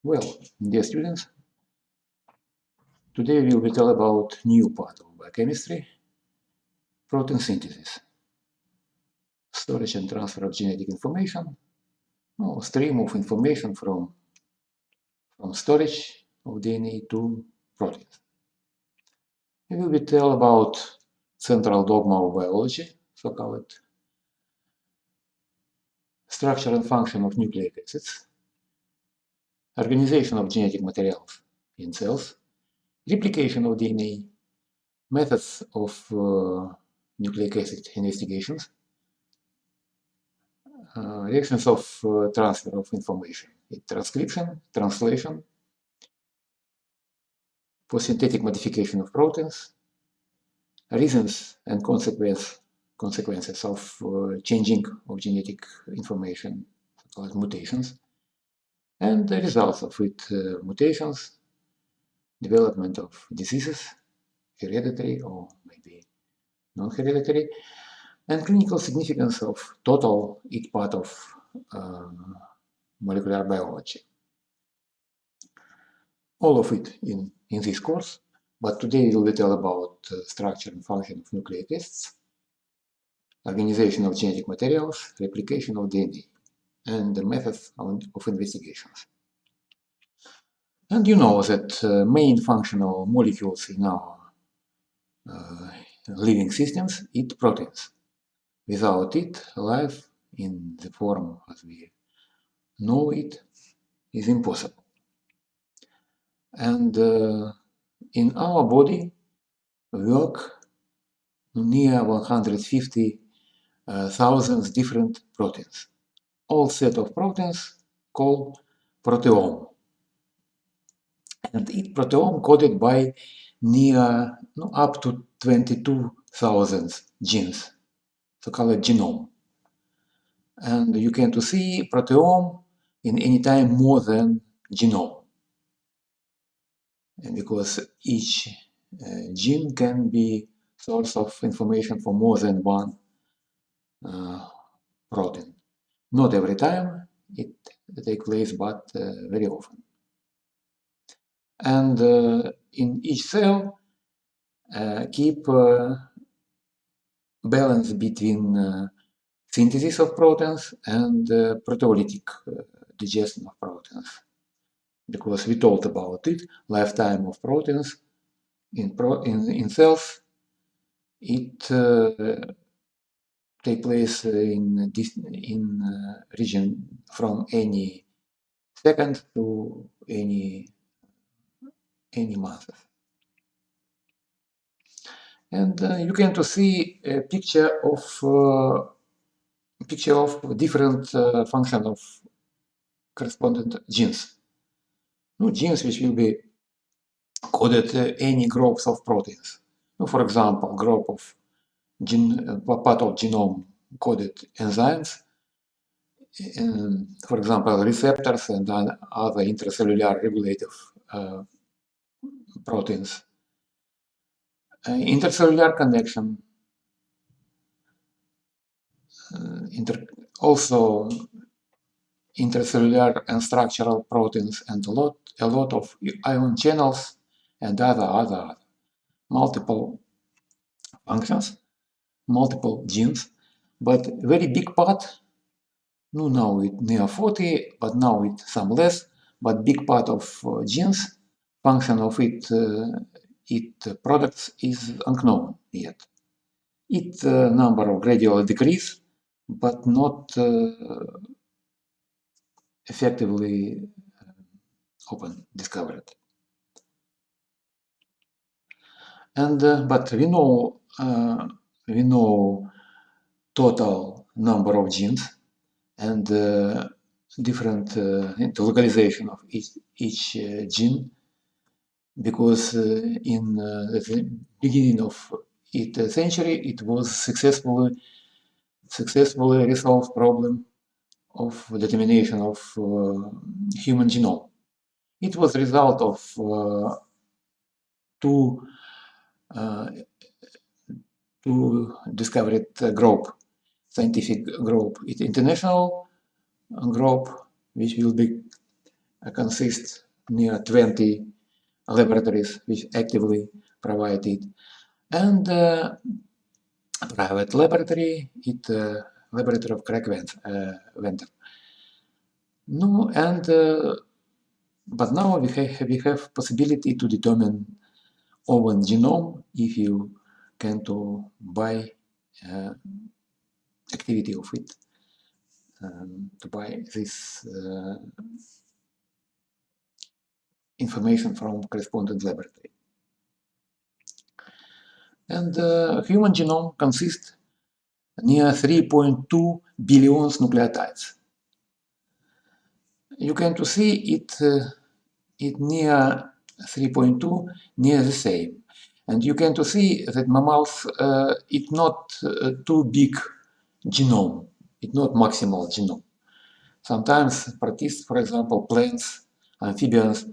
Well, dear students, today we will tell about new part of biochemistry, protein synthesis, storage and transfer of genetic information, or stream of information from storage of DNA to proteins. We will tell about central dogma of biology, so-called structure and function of nucleic acids, organization of genetic materials in cells, replication of DNA, methods of nucleic acid investigations, reactions of transfer of information, transcription, translation, for synthetic modification of proteins, reasons and consequences of changing of genetic information, called mutations, and the results of it, mutations, development of diseases, hereditary or maybe non-hereditary, and clinical significance of total each part of molecular biology. All of it in this course, but today we will tell about structure and function of nucleic acids, organization of genetic materials, replication of DNA, and the methods of investigations. And you know that main functional molecules in our living systems eat proteins. Without it, life in the form as we know it is impossible. And in our body work near 150,000 different proteins. All set of proteins called proteome. And each proteome coded by near up to 22,000 genes, so-called genome. And you can see proteome in any time more than genome. And because each gene can be source of information for more than one protein. Not every time it takes place, but very often. And in each cell, keep balance between synthesis of proteins and proteolytic digestion of proteins. Because we talked about it, lifetime of proteins in cells, it take place in region from any second to any month. And you can see a picture of different function of correspondent genes. Genes which will be coded any groups of proteins. For example, group of part of genome coded enzymes, for example, receptors and other intracellular regulative proteins. Intercellular connection, also intercellular and structural proteins, and a lot of ion channels and other multiple functions, multiple genes, but very big part. Now it near 40, but now it's some less. But big part of genes, function of its products is unknown yet. Its number of gradually decrease, but not effectively discovered. And but we know total number of genes and different localization of each gene, because in the beginning of the century it was successfully resolved problem of determination of human genome. It was a result of two discovered group, scientific group. It's international group which will be consists near 20 laboratories which actively provide it, and private laboratory, laboratory of crack vendor. No, and but now we have possibility to determine own genome if you can to buy activity of it, to buy this information from correspondent laboratory. And human genome consists near 3.2 billion nucleotides. You can to see it near 3.2, near the same. And you can to see that mammals, it's not too big genome, it's not maximal genome. Sometimes protists, for example, plants, amphibians,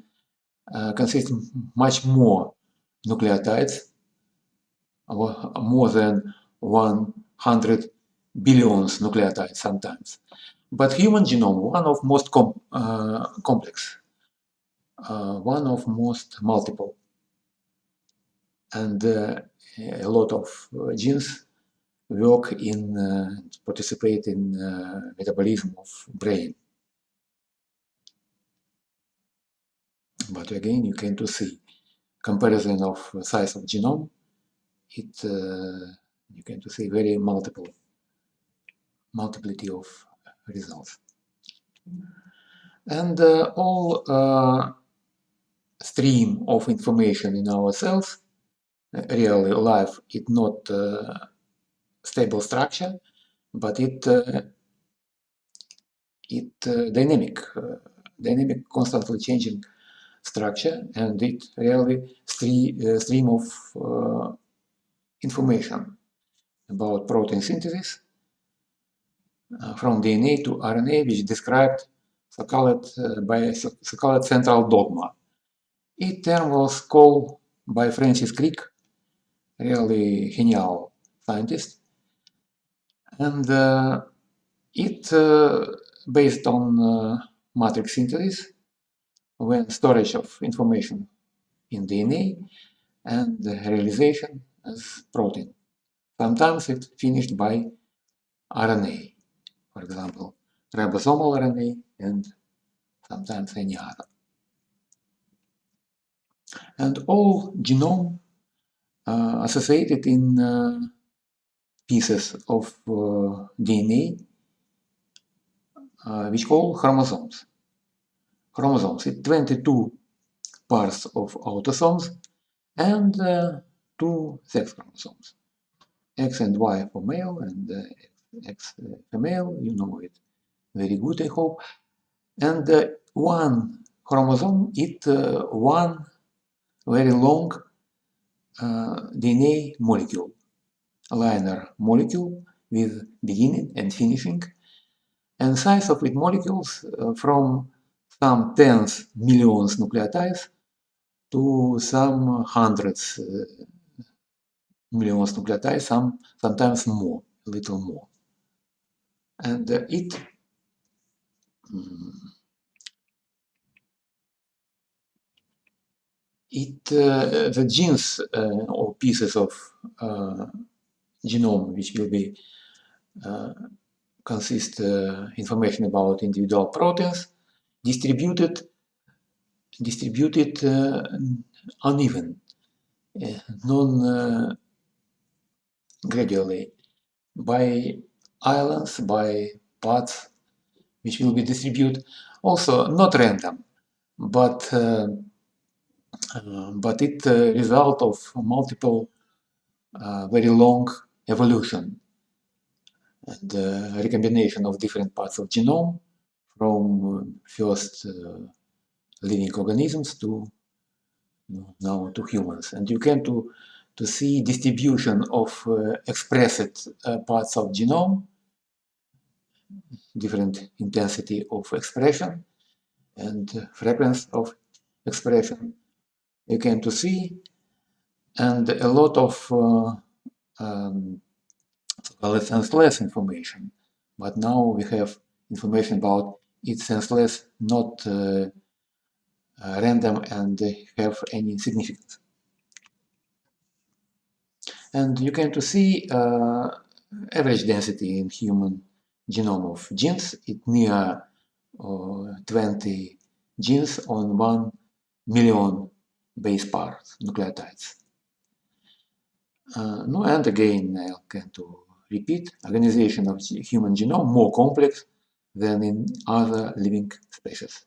consist much more nucleotides, more than 100 billion nucleotides sometimes. But human genome, one of most complex, one of most multiple, and a lot of genes work in, participate in metabolism of brain. But again, you can to see comparison of size of genome. It you can to see very multiplicity of results, and all stream of information in our cells. Really, life is not stable structure, but it dynamic, constantly changing structure, and it really stream of information about protein synthesis from DNA to RNA, which described by so-called central dogma. It term was called by Francis Crick, really genial scientist, and it based on matrix synthesis, when storage of information in DNA and the realization as protein. Sometimes it's finished by RNA, for example, ribosomal RNA, and sometimes any other. And all genome associated in pieces of DNA which call chromosomes. Chromosomes, it's 22 pairs of autosomes and 2 sex chromosomes, X and Y for male and X female, you know it very good, I hope. And one chromosome is one very long DNA molecule, liner molecule with beginning and finishing, and size of its molecules from some tens millions nucleotides to some hundreds millions nucleotides, sometimes more, a little more. And the genes or pieces of genome which will be consist information about individual proteins distributed uneven, non gradually, by islands, by parts which will be distributed, also not random, but it result of multiple very long evolution and recombination of different parts of genome from first living organisms to now to humans. And you can to see distribution of expressed parts of genome, different intensity of expression and frequency of expression. You can to see, and a lot of senseless information. But now we have information about it's senseless, not random and have any significance. And you can to see average density in human genome of genes. It near 20 genes on 1 million base pairs, nucleotides. No, and again, I can to repeat, organization of the human genome more complex than in other living species.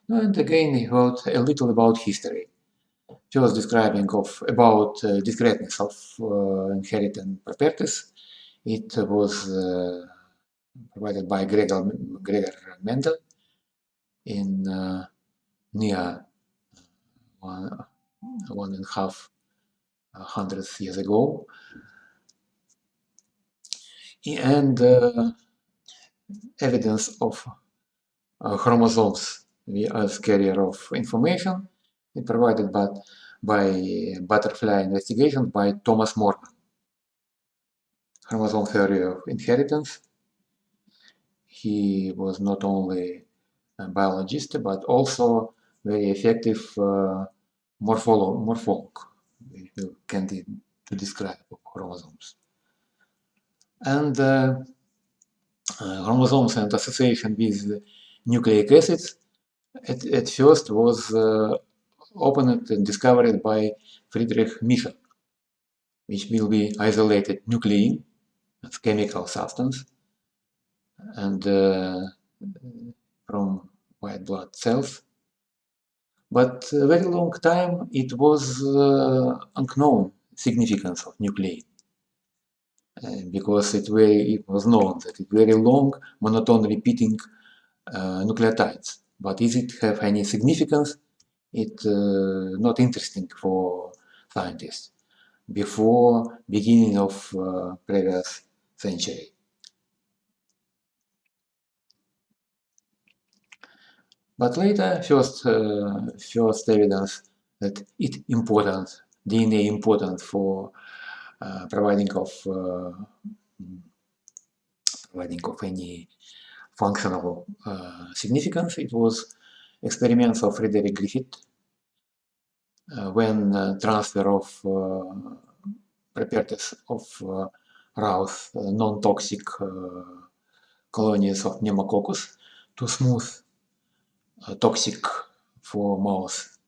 No, and again, I wrote a little about history. First, describing about discreteness of inheritance properties. It was provided by Gregor Mendel in near 1.5 years ago, and evidence of chromosomes as carrier of information provided by butterfly investigation by Thomas Morgan. Chromosome theory of inheritance. He was not only a biologist but also very effective morpholog. We can to describe chromosomes. And chromosomes and association with nucleic acids at first was opened and discovered by Friedrich Michel, which will be isolated nuclein, that's chemical substance, and from white blood cells. But a very long time it was unknown significance of nuclein. Because it was known that it very long monotone repeating nucleotides, but is it have any significance? It not interesting for scientists before beginning of previous century. But later, first evidence that it important, DNA important for providing of any functional significance. It was experiments of Frederick Griffith when transfer of properties of Rauth non-toxic colonies of pneumococcus to smooth toxic for mouse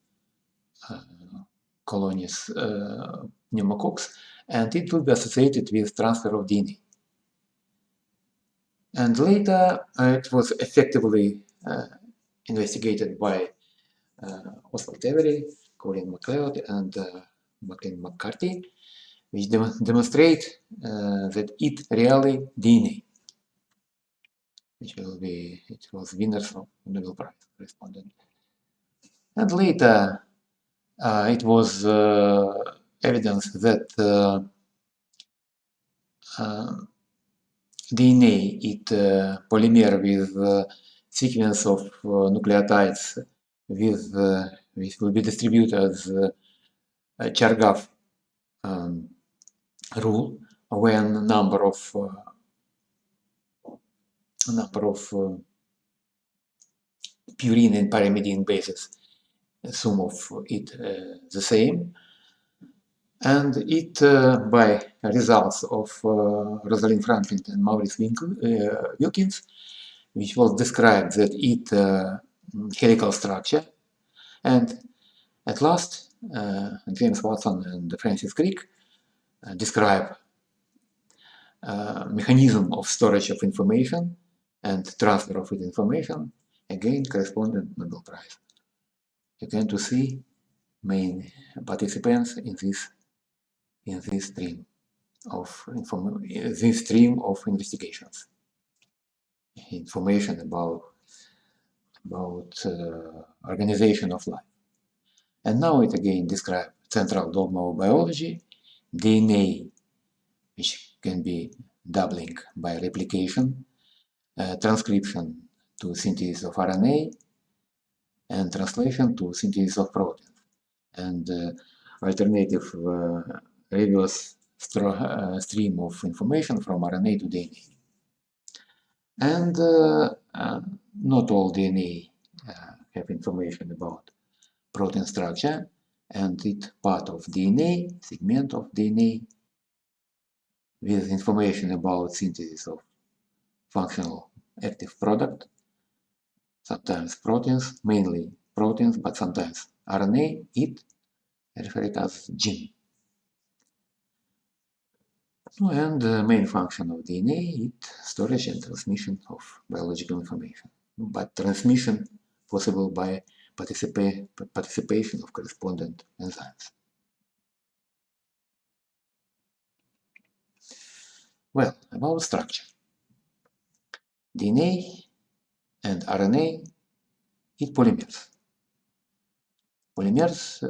colonies pneumococcus, and it will be associated with transfer of DNA. And later it was effectively investigated by Oswald Avery, Colin MacLeod, and McLean McCarthy, which demonstrate that it really DNA, which it was winners of Nobel Prize correspondent. And later it was evidence that DNA, it polymer with sequence of nucleotides which will be distributed as Chargaff rule when number of purine and pyrimidine bases sum of it the same. And it, by results of Rosalind Franklin and Maurice Wilkins, which was described that it helical structure, and at last James Watson and Francis Crick describe mechanism of storage of information and transfer of information, again correspondent Nobel Prize. You can to see main participants in this stream of investigations, information about organization of life. And now it again describes central dogma of biology, DNA, which can be doubling by replication, transcription to synthesis of RNA, and translation to synthesis of protein, and alternative reverse stream of information from RNA to DNA. And not all DNA have information about protein structure, and it's part of DNA, segment of DNA, with information about synthesis of functional active product, sometimes proteins, mainly proteins, but sometimes RNA, it referred as gene. And the main function of DNA is storage and transmission of biological information, but transmission possible by participation of correspondent enzymes. Well, about structure. DNA and RNA is polymers. Polymers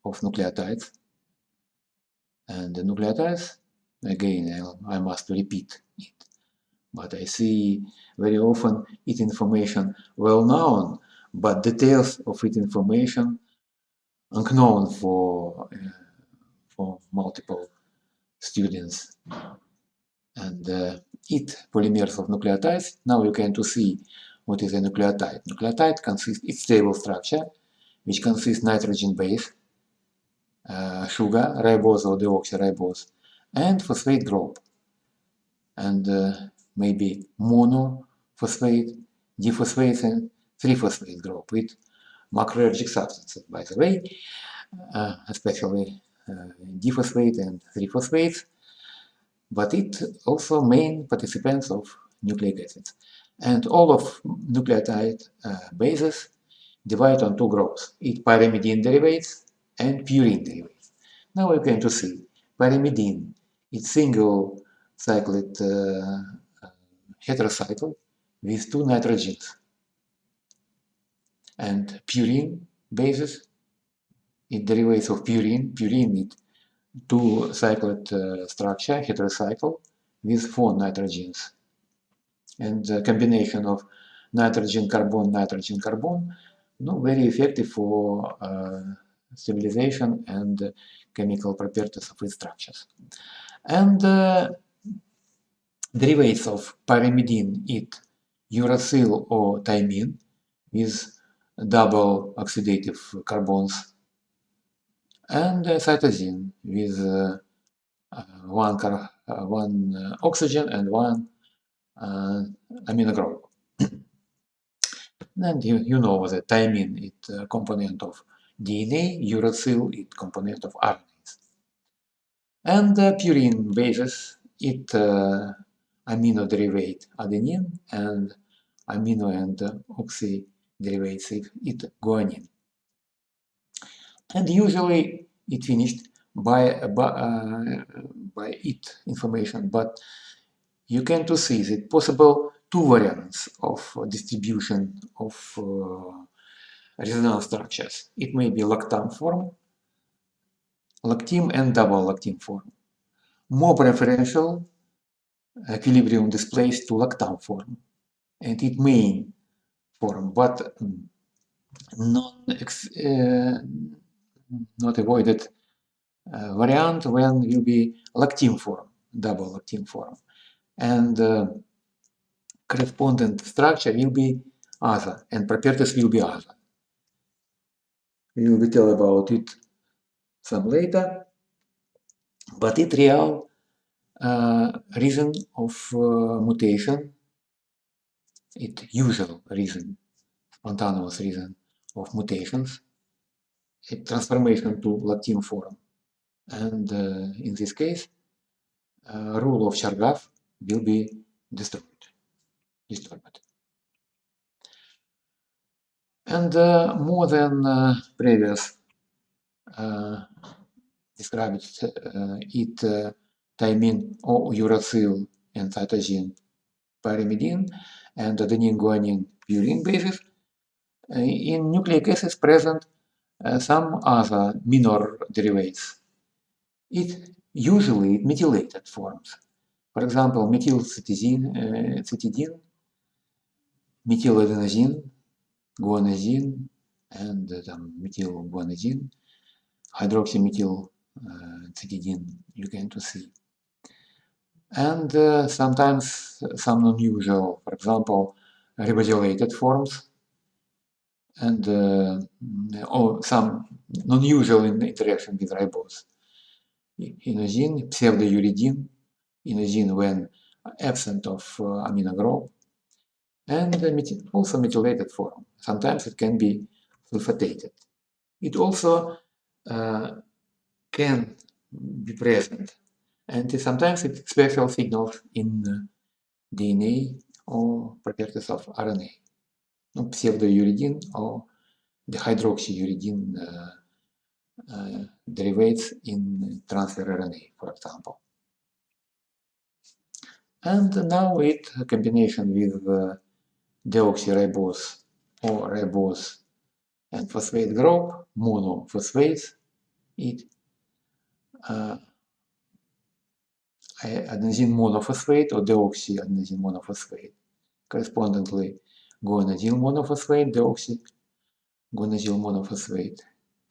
of nucleotides. And the nucleotides, again, I must repeat it, but I see very often it information well known, but details of it information unknown for multiple students. And it polymers of nucleotides. Now you can to see what is a nucleotide. Nucleotide consists its stable structure, which consists nitrogen base, sugar, ribose or deoxyribose, and phosphate group, and maybe monophosphate, diphosphate, and triphosphate group with macroergic substances, by the way, especially diphosphate and triphosphates, but it also main participants of nucleic acids. And all of nucleotide bases divide on two groups, it pyrimidine derivatives and purine derivatives. Now we're going to see pyrimidine, it's single cycled heterocycle with two nitrogens. And purine bases, it derivates of purine. Purine is two cycled structure, heterocycle, with four nitrogens. And the combination of nitrogen-carbon, very effective for stabilization and chemical properties of its structures. And derivatives of pyrimidine, it uracil or thymine with double oxidative carbons, and cytosine with one oxygen and one amino group. And you know that thymine is a component of DNA, uracil is component of RNAs. And purine bases, it amino derivative adenine, and amino and oxy derivative it guanine. And usually it finished by it information, but you can to see that possible two variants of distribution of resonance structures. It may be lactam form, lactim and double lactim form. More preferential equilibrium displays to lactam form, and it main form, but not avoided variant when will be lactim form, double lactim form, and correspondent structure will be other, and properties will be other. We will tell about it some later, but it real reason of mutation, it usual reason, spontaneous reason of mutations, a transformation to lactim form. And in this case, rule of Chargaff will be disturbed. And more than previous described it thymine or uracil and cytosine pyrimidine and adenine guanine purine bases. In nucleic acids present some other minor derivatives. It usually methylated forms. For example, methylcitidine, methyladenosine, guanosine, and methylguanosine, hydroxymethylcitidine, you can to see. and sometimes some unusual, for example, ribosylated forms, and or some non-usual interaction with ribose. Inosine, pseudouridine, inosine when absent of amino group, and also methylated form. Sometimes it can be sulfatated. It also can be present, and sometimes it special signals in DNA or properties of RNA. Pseudouridine or the hydroxyuridine derivates in transfer RNA, for example. And now with a combination with deoxyribose or ribose and phosphate group, monophosphates, it adenosine monophosphate or deoxyadenosine monophosphate, correspondingly guanidine monophosphate, deoxyguanidine monophosphate,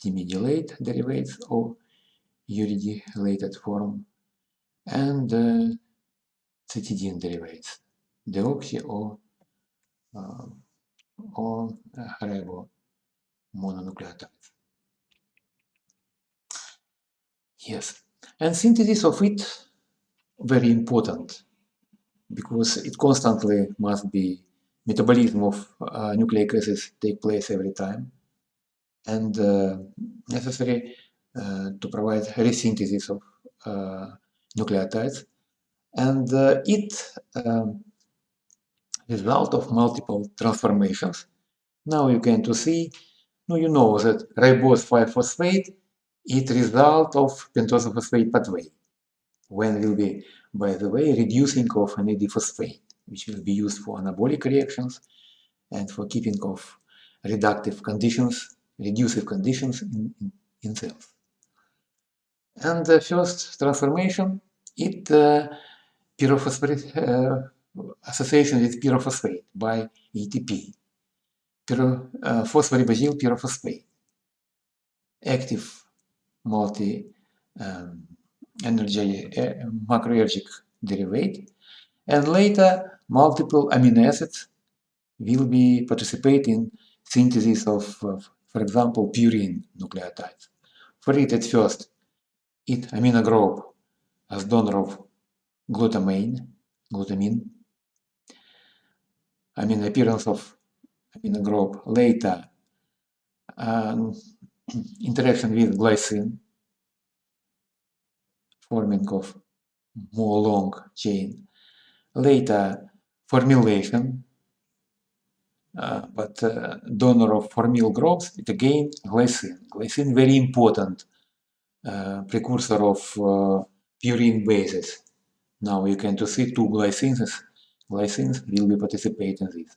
dimethylate derivates or uridylated form, and cytidine derivates, deoxy or ribomononucleotides. Yes, and synthesis of it very important because it constantly must be metabolism of nucleic acids take place every time, and necessary to provide resynthesis of nucleotides, and it result of multiple transformations. Now you can to see, now you know that ribose 5-phosphate it result of pentosophosphate pathway, when will be, by the way, reducing of NAD phosphate, which will be used for anabolic reactions and for keeping of reductive conditions, reducive conditions in cells. And the first transformation, it pyrophosphate association with pyrophosphate by ATP, phosphoribosyl pyrophosphate, active multi energy macroergic derivate, and later multiple amino acids will be participate in synthesis of, for example, purine nucleotides. For it, at first, it amino group as donor of glutamine, amino appearance of amino group later interaction with glycine, forming of more long chain. Later formylation, but donor of formyl groups, it again glycine. Glycine very important precursor of purine bases. Now you can to see two glycines will be participate in this.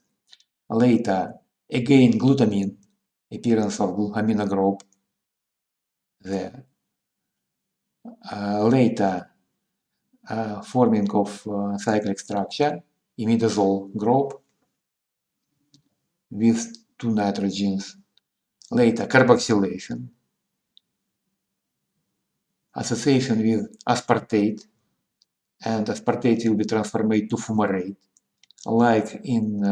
Later, again glutamine, appearance of amino group there. Later, forming of cyclic structure, imidazole group with two nitrogens. Later, carboxylation, association with aspartate, and aspartate will be transformed to fumarate, like in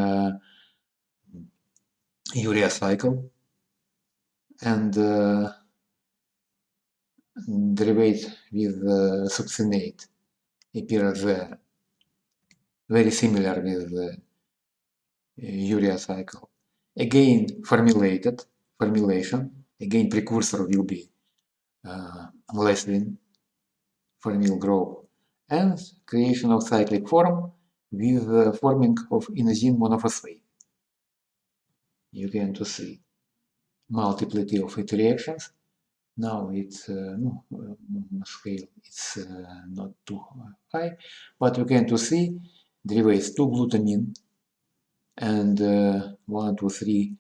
urea cycle, and derivate with succinate appears there, very similar with the urea cycle. Again, formylation, again precursor will be glycerin, formyl group, and creation of cyclic form with forming of inosine monophosphate. You can to see multiplicity of interactions. Now it's scale it's not too high, but you can to see derivates 2 glutamine and 1, 2, 3,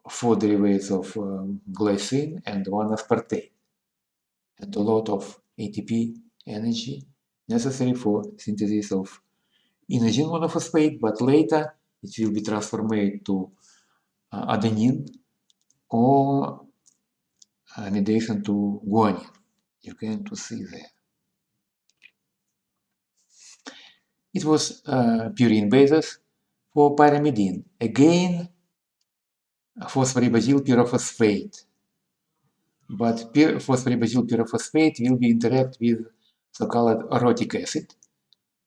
4 derivates of glycine and 1 aspartate, and a lot of ATP energy necessary for synthesis of inosine monophosphate, but later it will be transformed to adenine or amidation to guanine. You can to see there. It was purine basis for pyrimidine. Again, phosphoribosyl pyrophosphate. But phosphoribosyl pyrophosphate will be interact with so-called orotic acid,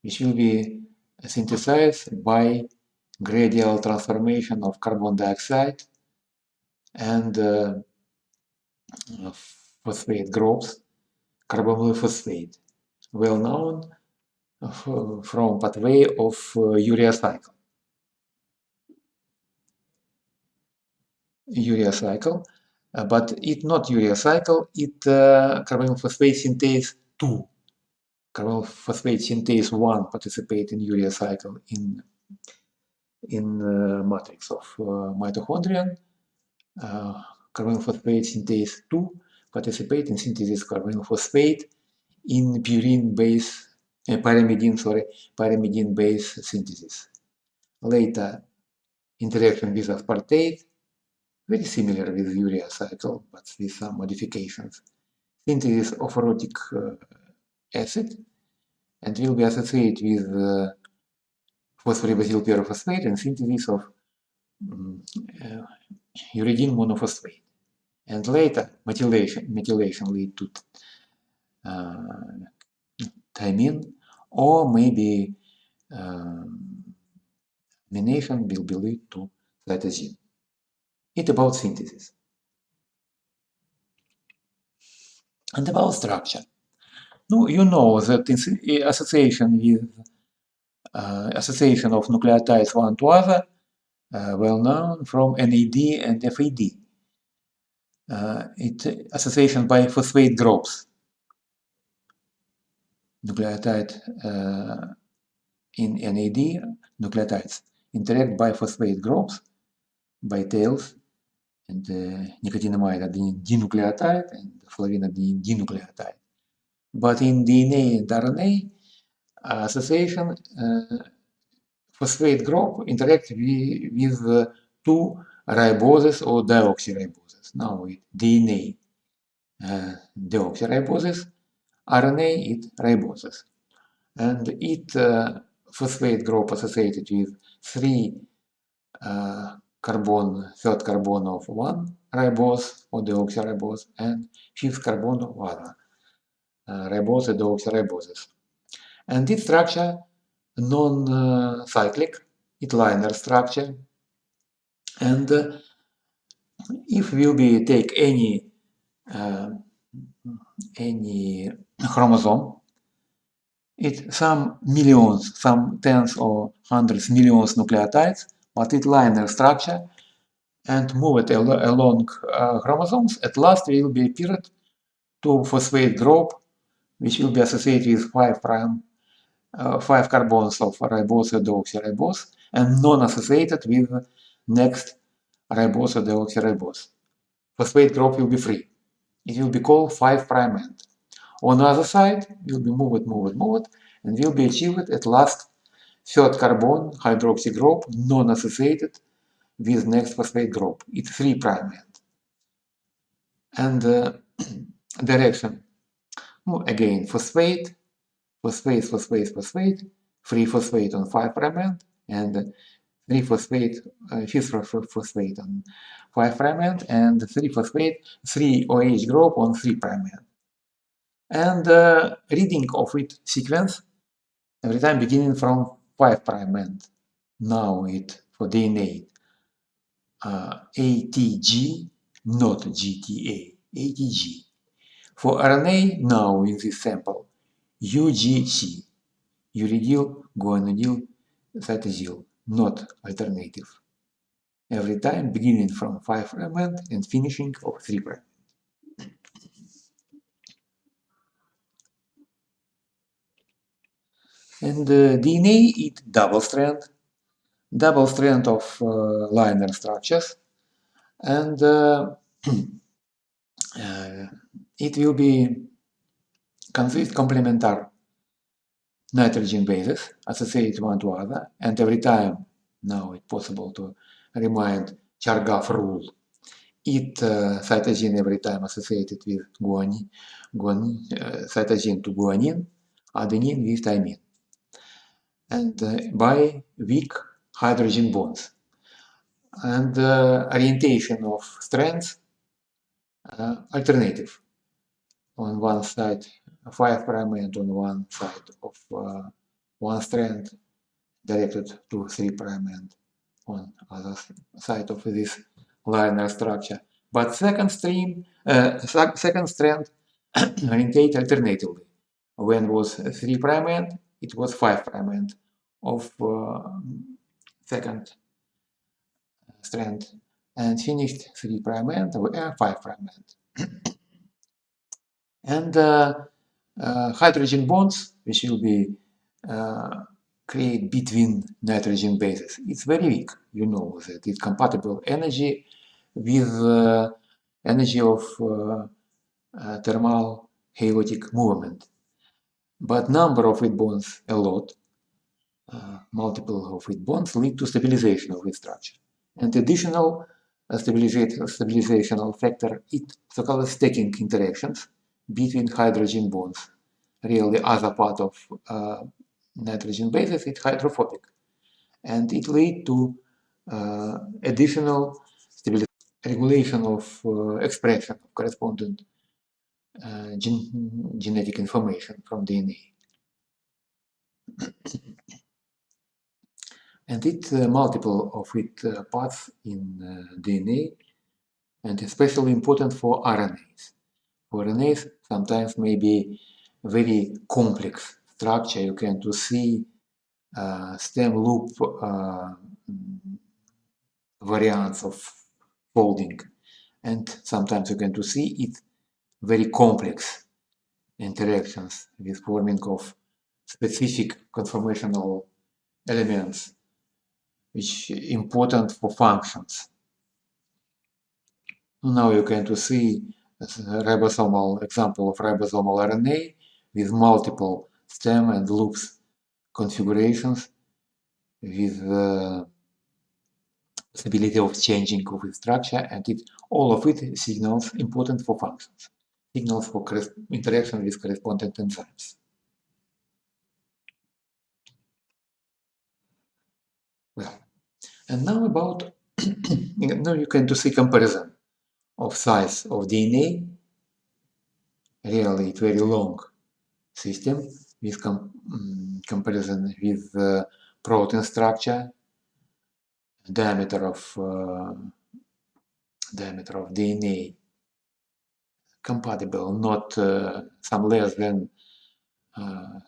which will be synthesized by gradual transformation of carbon dioxide and phosphate groups, carboxyl phosphate, well known from pathway of urea cycle. But it not urea cycle, it carboxyl phosphate synthase 2. Carboxyl phosphate synthase 1 participate in urea cycle in matrix of mitochondrion. Carboxyl phosphate synthase 2 participate in synthesis carboxyl phosphate in pyrimidine base synthesis. Later, interaction with aspartate, very similar with urea cycle, but with some modifications. Synthesis of orotic acid, and will be associated with phosphoribosyl pyrophosphate and synthesis of uridine monophosphate. And later, methylation lead to thymine, or maybe amination will be lead to cytosine. It's about synthesis. And about structure. No, you know that association of nucleotides one to other, well known from NAD and FAD. It association by phosphate groups. Nucleotide in NAD, nucleotides interact by phosphate groups, by tails, and nicotinamide adenine dinucleotide and flavin adenine dinucleotide. But in DNA and RNA, association phosphate group interact with two riboses or deoxyriboses. Now with DNA deoxyriboses, RNA it riboses, and it phosphate group associated with third carbon of one ribose or deoxyribose and fifth carbon of other ribose or deoxyriboses. And this structure non-cyclic, it linear structure, and if we'll be take any chromosome, it some millions, some tens or hundreds millions nucleotides, but it linear structure, and move it along chromosomes. At last, we will be appeared to phosphate group, which will be associated with 5' 5 carbons of ribose or deoxyribose, and non-associated with next ribose or deoxyribose. Phosphate group will be free. It will be called 5' end. On the other side, will be moved, and will be achieved at last third carbon hydroxy group, non-associated with next phosphate group. It's 3' end. And direction, again, phosphate, free phosphate on 5' end, and 3 phosphate, fifth phosphate on 5' end, and 3 phosphate, 3 OH group on 3' end. And reading of it sequence every time beginning from 5' end. Now it for DNA ATG, not GTA, ATG. For RNA, now in this sample, UGC, uridyl guanylyl cytosine, not alternative. Every time beginning from 5' end and finishing of 3'. And DNA is double strand of linear structures, and it will be consist complementary nitrogen bases associated one to other, and every time now it's possible to remind Chargaff rule. It cytosine every time associated with guanine, cytosine to guanine, adenine with thymine. and by weak hydrogen bonds. And orientation of strands alternative. On one side 5' end, on one side of one strand directed to 3' end on other side of this linear structure. But second strand orientate alternatively. When was 3' end, it was 5' end of second strand, and finished 3' end or 5' end. And hydrogen bonds, which will be create between nitrogen bases, it's very weak. You know that it's compatible energy with energy of thermal haliotic movement. But number of weak bonds a lot, multiple of weak bonds lead to stabilization of its structure. And additional stabilizational factor is so-called stacking interactions between hydrogen bonds. Really, other part of nitrogen bases is hydrophobic, and it leads to additional regulation of expression of corresponding genetic information from DNA. And it's multiple of its parts in DNA, and especially important for RNAs. For RNAs, sometimes may be very complex structure. You can to see stem loop variants of folding, and sometimes you can to see it very complex interactions with forming of specific conformational elements which important for functions. Now you can to see a ribosomal example of ribosomal RNA with multiple stem and loops configurations with possibility of changing of its structure, and all of it signals important for functions, signals for interaction with corresponding enzymes. Well, and now about now you can to see comparison of size of DNA. Really, it's very long system with comparison with protein structure, diameter of DNA compatible, not some less than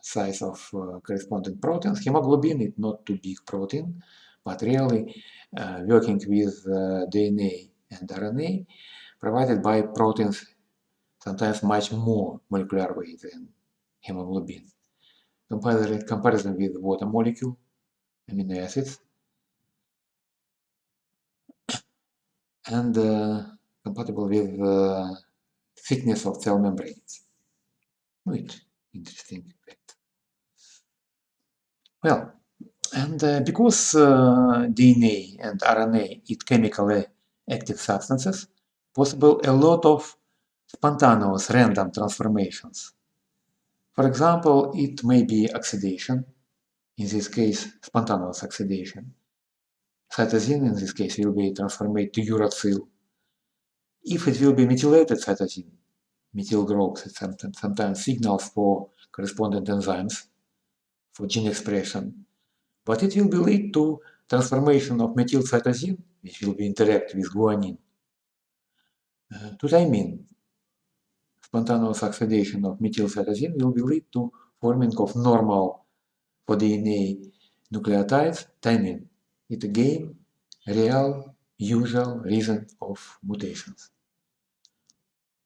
size of corresponding proteins. Hemoglobin is not too big protein, but really working with DNA and RNA provided by proteins sometimes much more molecular weight than hemoglobin. Comparison with water molecule, amino acids, and compatible with thickness of cell membranes. Wait, interesting fact. Well, and because DNA and RNA is chemically active substances, possible a lot of spontaneous random transformations. For example, it may be oxidation, in this case spontaneous oxidation. Cytosine in this case will be transformed to uracil. If it will be methylated cytosine, methyl groups, it sometimes signals for corresponding enzymes for gene expression. But it will be lead to transformation of methyl cytosine, which will be interact with guanine, to thymine. Spontaneous oxidation of methyl cytosine will be lead to forming of normal for DNA nucleotides, thymine. It again real, usual reason of mutations.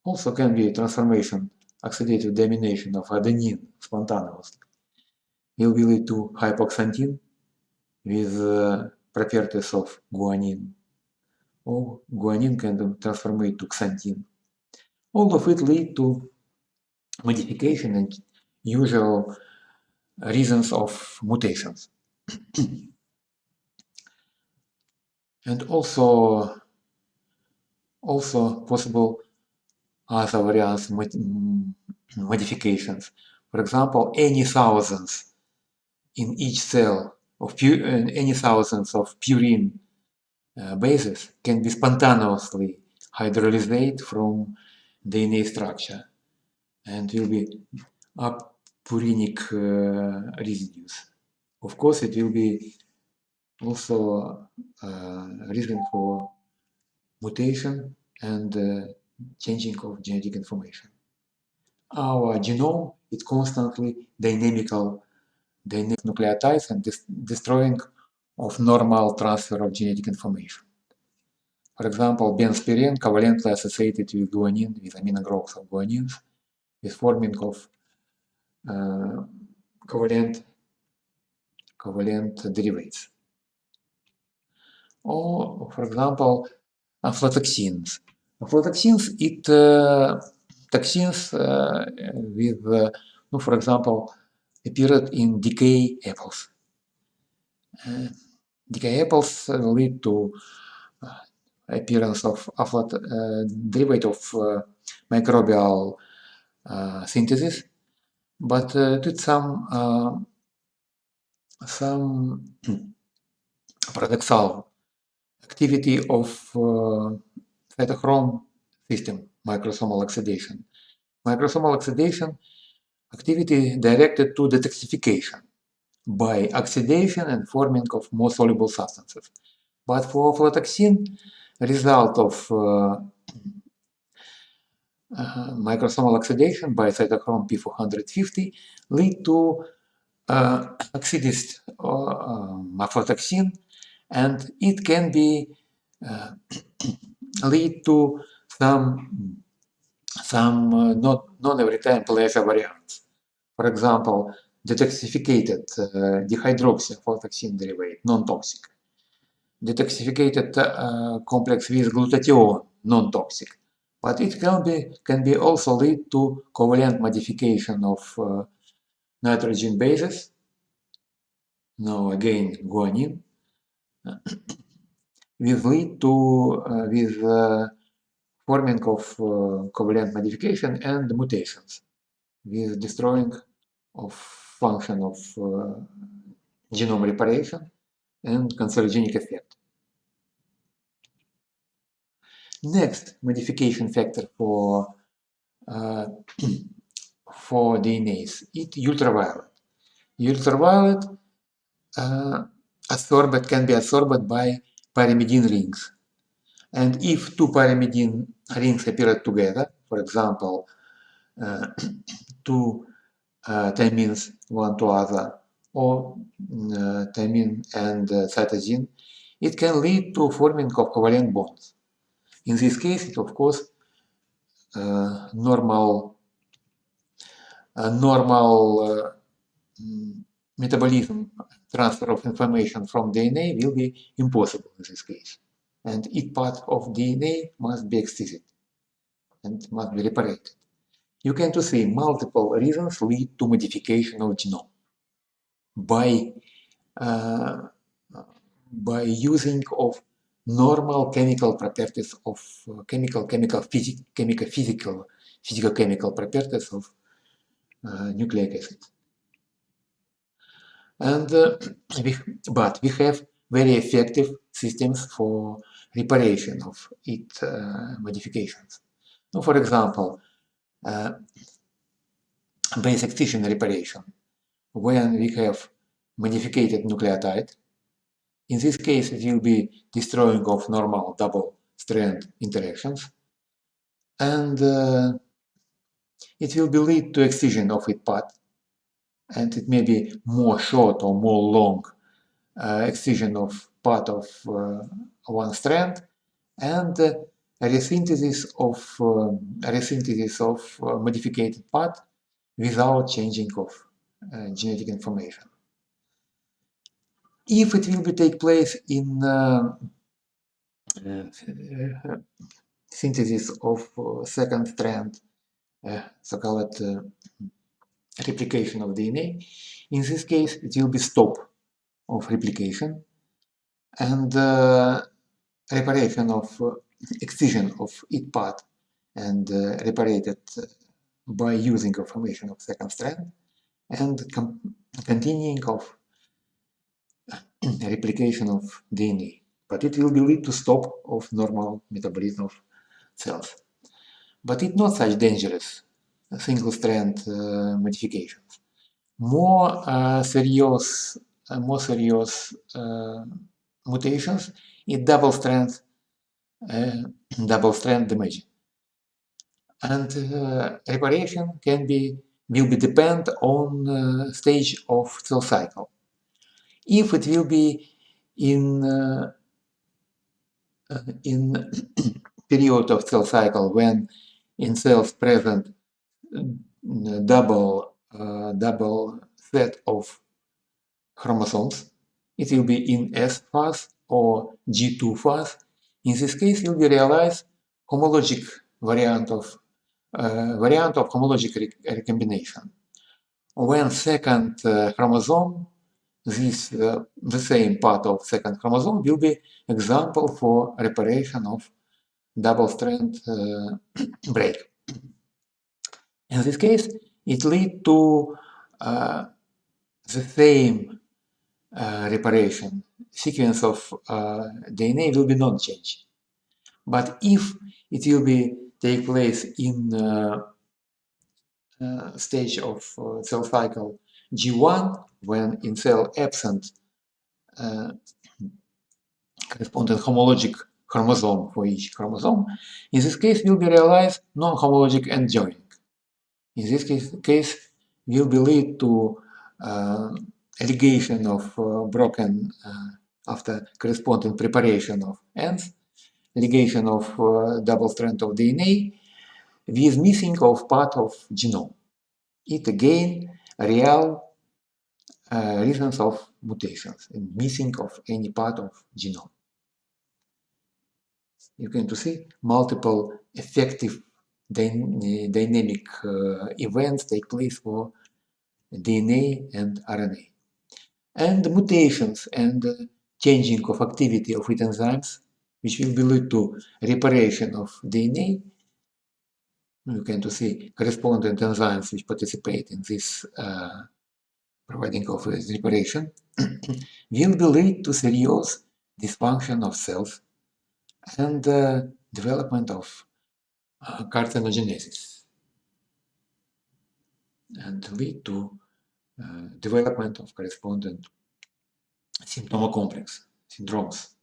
Also can be transformation, oxidative domination of adenine spontaneously. Will be lead to hypoxanthine with properties of guanine, or guanine can transform it to xanthine. All of it lead to modification and usual reasons of mutations. And also possible other variants modifications. For example, any thousands in each cell of any thousands of purine bases can be spontaneously hydrolyzed from DNA structure and will be apurinic residues. Of course, it will be also reason for mutation and changing of genetic information. Our genome is constantly dynamic nucleotides and destroying of normal transfer of genetic information. For example, benzpyrene covalently associated with guanine, with amino groups of guanines, with forming of covalent derivatives. Or, for example, aflatoxins. Aflatoxins it toxins with, for example, appeared in decay apples. Decay apples lead to appearance of derivative of microbial synthesis, but due to some paradoxal activity of cytochrome system, microsomal oxidation. Microsomal oxidation activity directed to detoxification by oxidation and forming of more soluble substances. But for aflatoxin, result of microsomal oxidation by cytochrome P450 lead to oxidized aflatoxin, and it can be lead to some not every time pleasure variants. For example, detoxificated dihydroxyaflatoxin derivate, non-toxic. Detoxificated complex with glutathione, non-toxic. But it can be also lead to covalent modification of nitrogen bases. Now again, guanine will lead to forming of covalent modification and mutations with destroying of function of genome reparation and cancerogenic effect. Next modification factor for DNAs is ultraviolet. Ultraviolet can be absorbed by pyrimidine rings. And if two pyrimidine rings appear together, for example, two thymines one to other, or thymine and cytosine, it can lead to forming of covalent bonds. In this case, it of course normal metabolism transfer of information from DNA will be impossible in this case, and each part of DNA must be excised and must be reparated. You can see multiple reasons lead to modification of genome by using of normal chemical properties of physical-chemical properties of nucleic acids. And but we have very effective systems for reparation of its modifications. Now, for example, base excision reparation, when we have modified nucleotide. In this case, it will be destroying of normal double-strand interactions, and it will be lead to excision of its path, and it may be more short or more long excision of part of one strand, and resynthesis of modified part without changing of genetic information. If it will take place in synthesis of second strand, so-called replication of DNA, in this case it will be stop of replication and reparation of excision of each part and reparated by using information of second strand, and continuing of replication of DNA, but it will be lead to stop of normal metabolism of cells. But it's not such dangerous single-strand modifications. More serious mutations in double-strand damage, and reparation will be depend on stage of cell cycle. If it will be in period of cell cycle when in cells present double set of chromosomes, it will be in S phase or G2 phase. In this case, will be realized homologic variant of homologic recombination. When second chromosome, the same part of second chromosome will be example for reparation of double-strand break. In this case, it leads to the same reparation. Sequence of DNA will be non-changed. But if it will be take place in stage of cell cycle G1, when in cell absent corresponding homologic chromosome for each chromosome, in this case will be realized non-homologic end joining. In this case will be lead to ligation of broken after corresponding preparation of ends, ligation of double strand of DNA with missing of part of genome. It again real reasons of mutations and missing of any part of genome. You're going to see multiple effective dynamic events take place for DNA and RNA. And mutations and changing of activity of its enzymes, which will be lead to reparation of DNA. You can see correspondent enzymes which participate in this providing of reparation will be lead to serious dysfunction of cells and development of carcinogenesis and lead to development of correspondent symptom complex syndromes.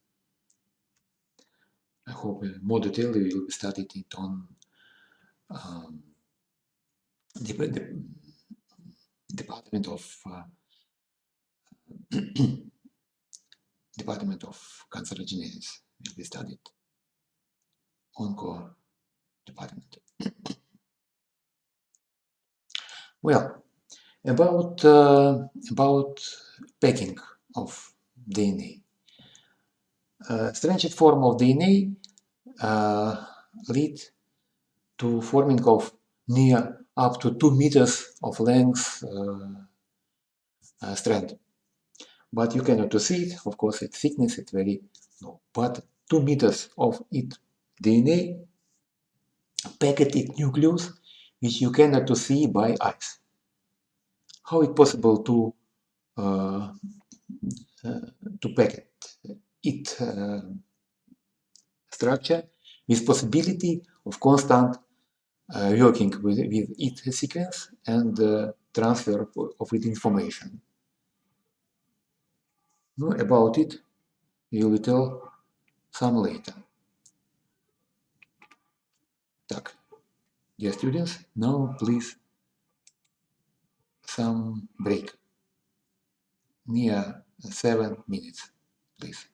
I hope more detailed we will be studied it on the department of cancerogenesis will be studied onco department. Well, about packing of DNA. Stranded form of DNA lead to forming of near up to 2 meters of length strand. But you cannot see it, of course, its thickness is very low. But 2 meters of its DNA packed its nucleus, which you cannot see by eyes. How it possible to pack it structure with possibility of constant working with its sequence and transfer of its information. No, about it, we will tell some later. Так, dear students, now please some break near 7 minutes, please.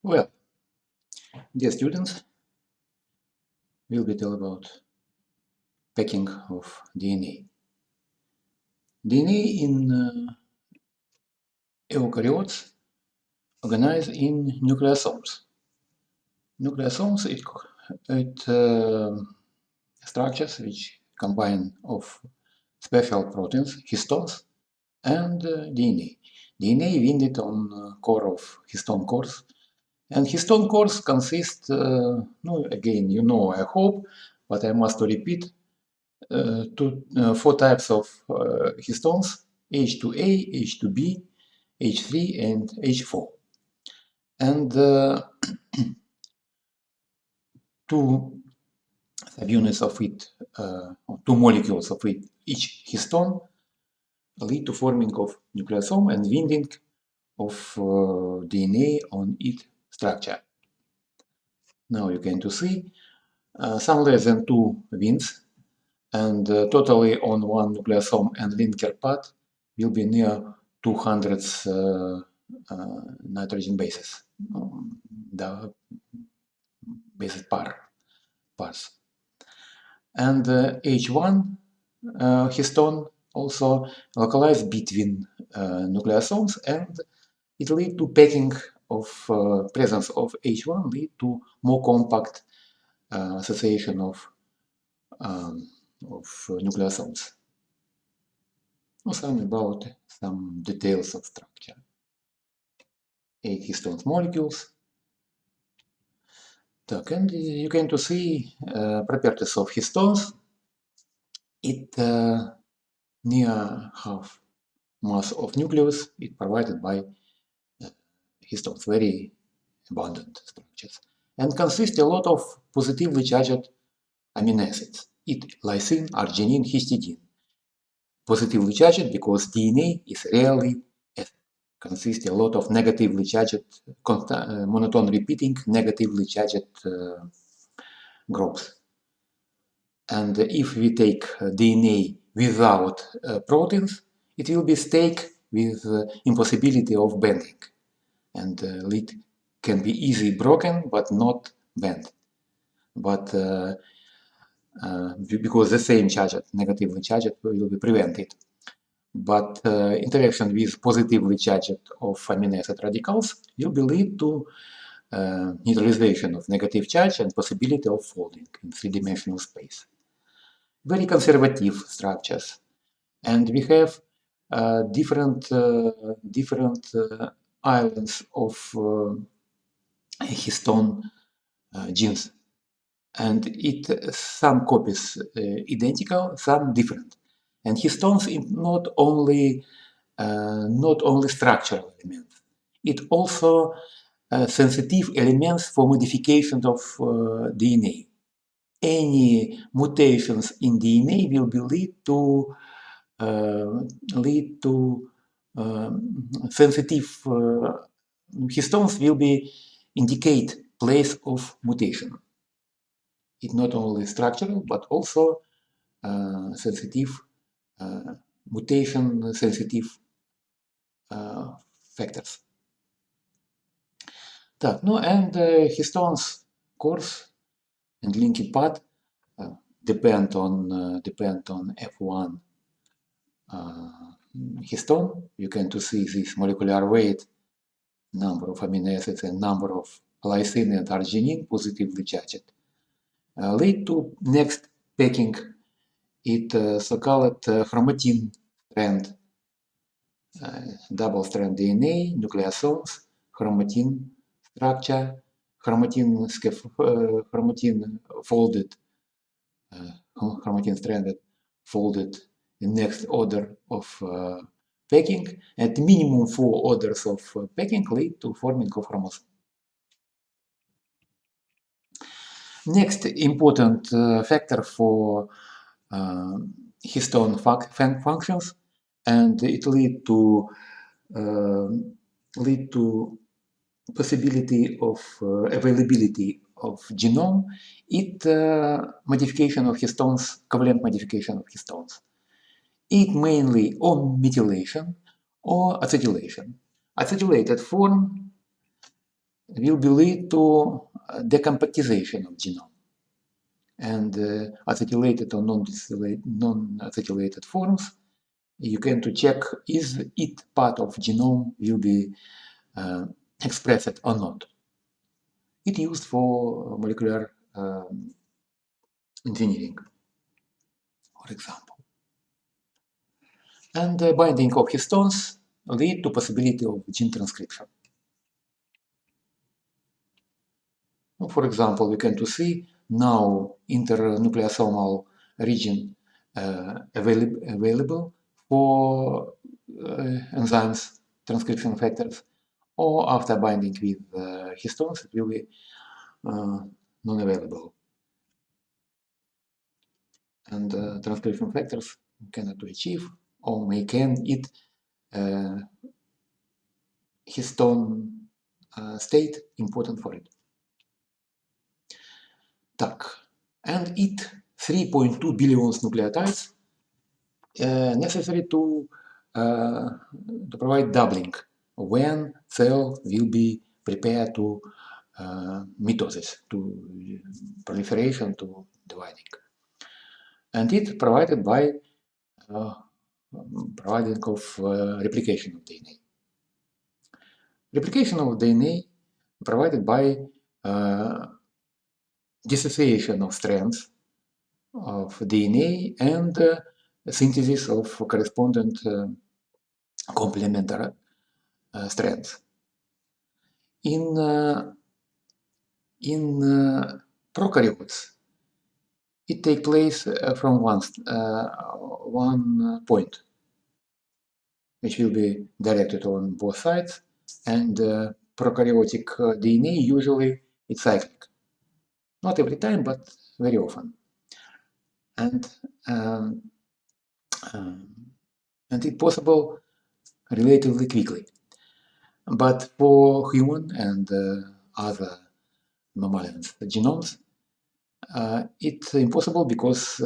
Well, dear students, we'll be tell about packing of DNA. DNA in eukaryotes organized in nucleosomes. Nucleosomes, it structures which combine of special proteins, histones, and DNA. DNA winded on core of histone cores, and histone cores consist, no, again, you know, I hope, but I must repeat, four types of histones: H2A, H2B, H3, and H4. And two subunits of it, two molecules of it, each histone, lead to forming of nucleosome and winding of DNA on its structure. Now you're going to see some less than 2 winds, and totally on one nucleosome and linker path will be near 200 nitrogen bases, the bases pairs. And H1 histone also localized between nucleosomes, and it lead to packing of presence of H1 lead to more compact association of nucleosomes. Some about some details of structure. 8 histone molecules. And you can to see properties of histones. It near half mass of nucleus is provided by histones, very abundant structures, and consist a lot of positively charged amino acids. It lysine, arginine, histidine. Positively charged because DNA is rarely consists a lot of negatively charged, monotone repeating, negatively charged groups. And if we take DNA without proteins, it will be stake with impossibility of bending, and lead can be easily broken but not bent. But because the same charged, negatively charged, will be prevented. But interaction with positively charged of amino acid radicals will be lead to neutralization of negative charge and possibility of folding in three-dimensional space. Very conservative structures, and we have different islands of histone genes, and some copies identical, some different. And histones not only structural elements, it also sensitive elements for modification of DNA. Any mutations in DNA will be lead to sensitive histones will be indicate place of mutation. It's not only structural but also sensitive mutation sensitive factors. And histones course and linking path depend on F1 histone. You can to see this molecular weight, number of amino acids, and number of lysine and arginine positively charged. Lead to next packing it so-called chromatin strand, double strand DNA, nucleosomes, chromatin structure, chromatin folded, chromatin stranded folded in next order of packing, and minimum 4 orders of packing lead to forming of chromosome. Next important factor for histone functions, and it lead to possibility of availability of genome, modification of histones, covalent modification of histones. It mainly or methylation or acetylation. Acetylated form will be lead to decompactization of genome. And acetylated or non-acetylated forms, you can to check is it part of genome will be expressed or not. It used for molecular engineering, for example. And binding of histones lead to possibility of gene transcription. For example, we can to see now internucleosomal region available for enzymes, transcription factors, or after binding with histones, it will be non-available. And transcription factors cannot achieve or can it histone state important for it. Так, and it 3.2 billion nucleotides necessary to provide doubling when cell will be prepared to mitosis, to proliferation, to dividing. And it provided by providing of replication of DNA. Replication of DNA provided by dissociation of strands of DNA and synthesis of correspondent complementary strands. In prokaryotes, it takes place from one point, which will be directed on both sides, and prokaryotic DNA usually it's cyclic. Not every time, but very often. And it's possible relatively quickly. But for human and other mammalian genomes, it's impossible because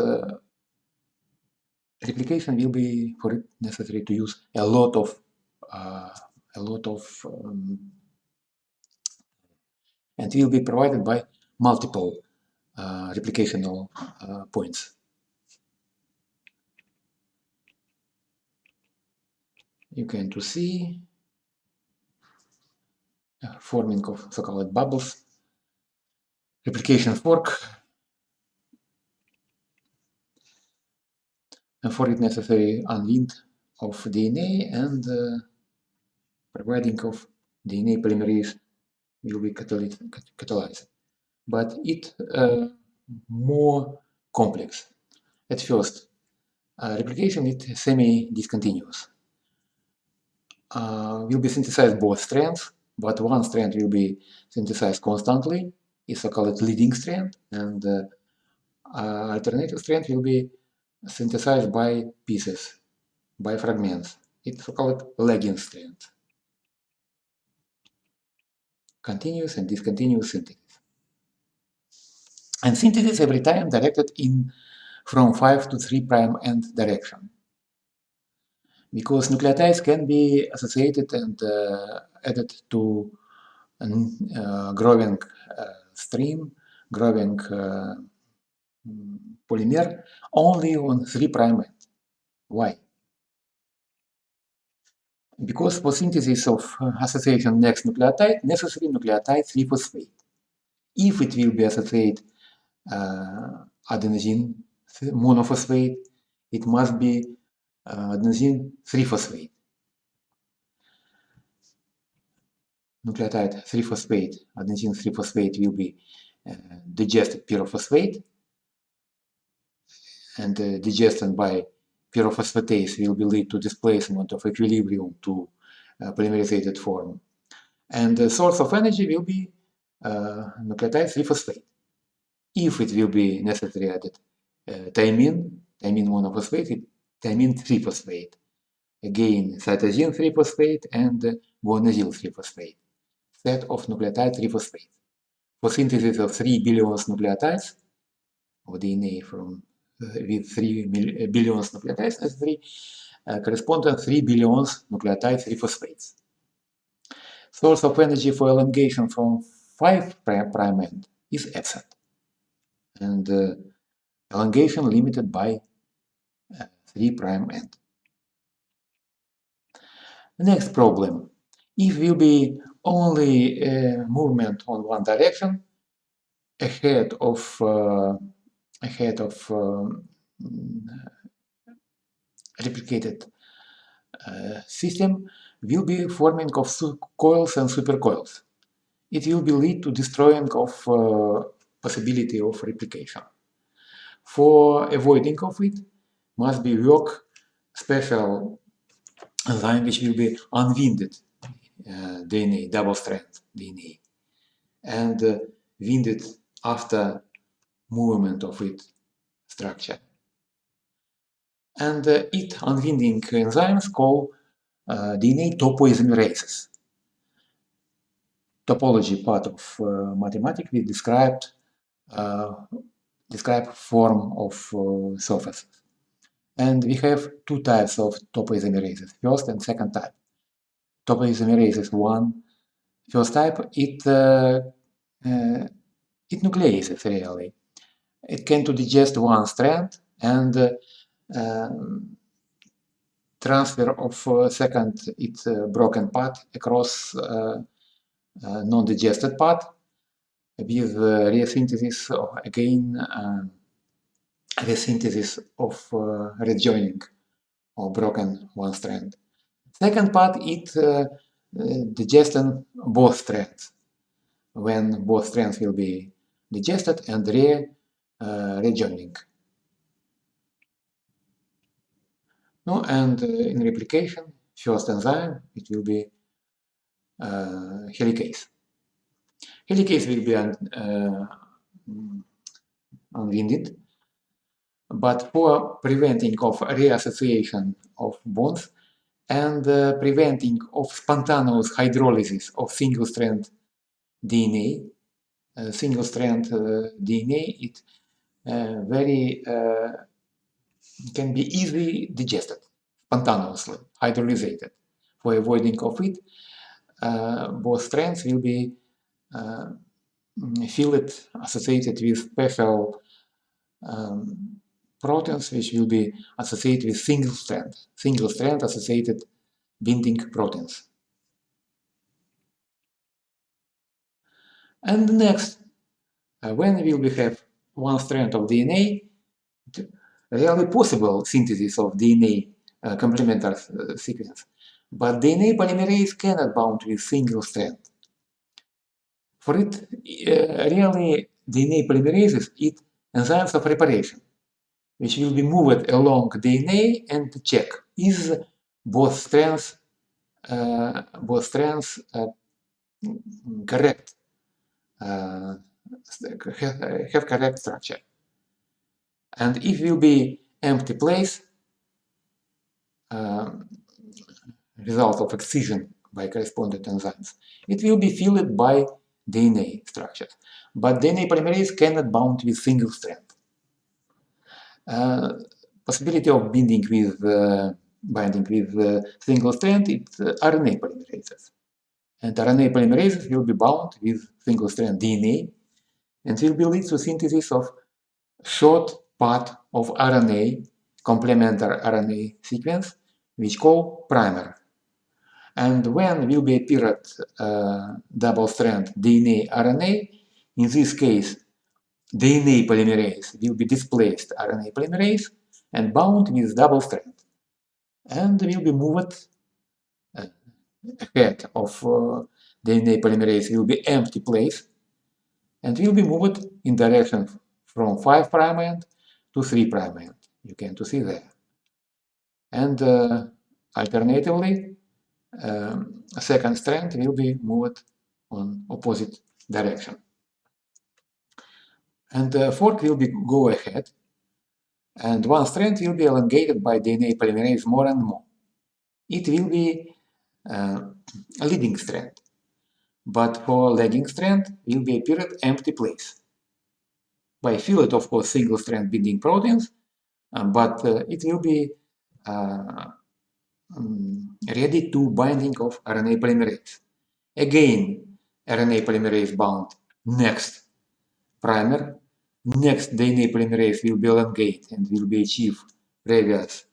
replication will be for it necessary to use a lot of and will be provided by multiple replicational points. You can to see forming of so-called bubbles, replication fork, and for it necessary unwind of DNA and providing of DNA polymerase will be catalyzed. But it more complex. At first, replication is semi-discontinuous. Will be synthesized both strands, but one strand will be synthesized constantly, is so-called leading strand, and alternative strand will be synthesized by pieces, by fragments. It's so-called lagging strand. Continuous and discontinuous synthesis. And synthesis every time directed in from 5 to 3' end direction. Because nucleotides can be associated and added to a growing stream, growing polymer only on 3' end. Why? Because for synthesis of association next nucleotide, necessary nucleotide 3-phosphate. If it will be associated adenosine monophosphate, it must be adenosine 3-phosphate. Nucleotide 3-phosphate, adenosine 3-phosphate will be digested pyrophosphate, and digestion by pyrophosphatase will be lead to displacement of equilibrium to polymerizated form. And the source of energy will be nucleotide 3-phosphate. If it will be necessary added thymine monophosphate, thymine 3-phosphate. Again, cytosine 3-phosphate and guanylyl 3-phosphate. Set of nucleotide 3-phosphate. For synthesis of 3 billion nucleotides of DNA from with 3 billion nucleotides necessary correspond to 3 billion nucleotide 3-phosphates. source of energy for elongation from 5' end is absent, and elongation limited by 3' end. The next problem: if will be only movement on one direction ahead of replicated system will be forming of coils and supercoils. It will be lead to destroying of possibility of replication. For avoiding of it, must be work special enzyme which will be unwinded DNA, double strand DNA, and winded after movement of its structure. And it unwinding enzymes called DNA topoisomerases. Topology part of mathematics we described form of surfaces. And we have two types of topoisomerases, first and second type. Topoisomerases 1, first type, it nucleases really. It can to digest one strand and transfer of second its broken part across non-digested part with resynthesis again resynthesis of rejoining or broken one strand. Second part, it digesting both strands. When both strands will be digested and rejoining. No, and in replication, first enzyme, it will be helicase. Helicase will be unwinded, but for preventing of reassociation of bonds and preventing of spontaneous hydrolysis of single-strand DNA, single-strand DNA, it very can be easily digested, spontaneously, hydrolyzated. For avoiding of it, both strands will be filled, associated with special proteins which will be associated with single-strand associated binding proteins. And next, when will we have one strand of DNA, really possible synthesis of DNA complementary sequence, but DNA polymerase cannot bound with single strand. For it, really DNA polymerases it enzymes of reparation, which will be moved along DNA and check is both strands correct, have correct structure. And if will be empty place, result of excision by corresponding enzymes, it will be filled by DNA structures. But DNA polymerase cannot bound with single strand. Possibility of binding with single strand, it's RNA polymerases. And RNA polymerases will be bound with single strand DNA and will be lead to synthesis of short part of RNA, complementary RNA sequence, which call primer. And when will be appeared double strand DNA RNA, in this case DNA polymerase will be displaced RNA polymerase and bound with double strand and will be moved ahead of DNA polymerase will be empty place and will be moved in direction from 5' end to 3' end. You can to see there. And alternatively, a second strand will be moved on opposite direction. And the fork will be go ahead, and one strand will be elongated by DNA polymerase more and more. It will be a leading strand, but for lagging strand will be appeared empty place. By filled, of course, single strand binding proteins, but it will be ready to binding of RNA polymerase. Again, RNA polymerase bound next primer. Next, DNA polymerase will be elongate and will be achieve previous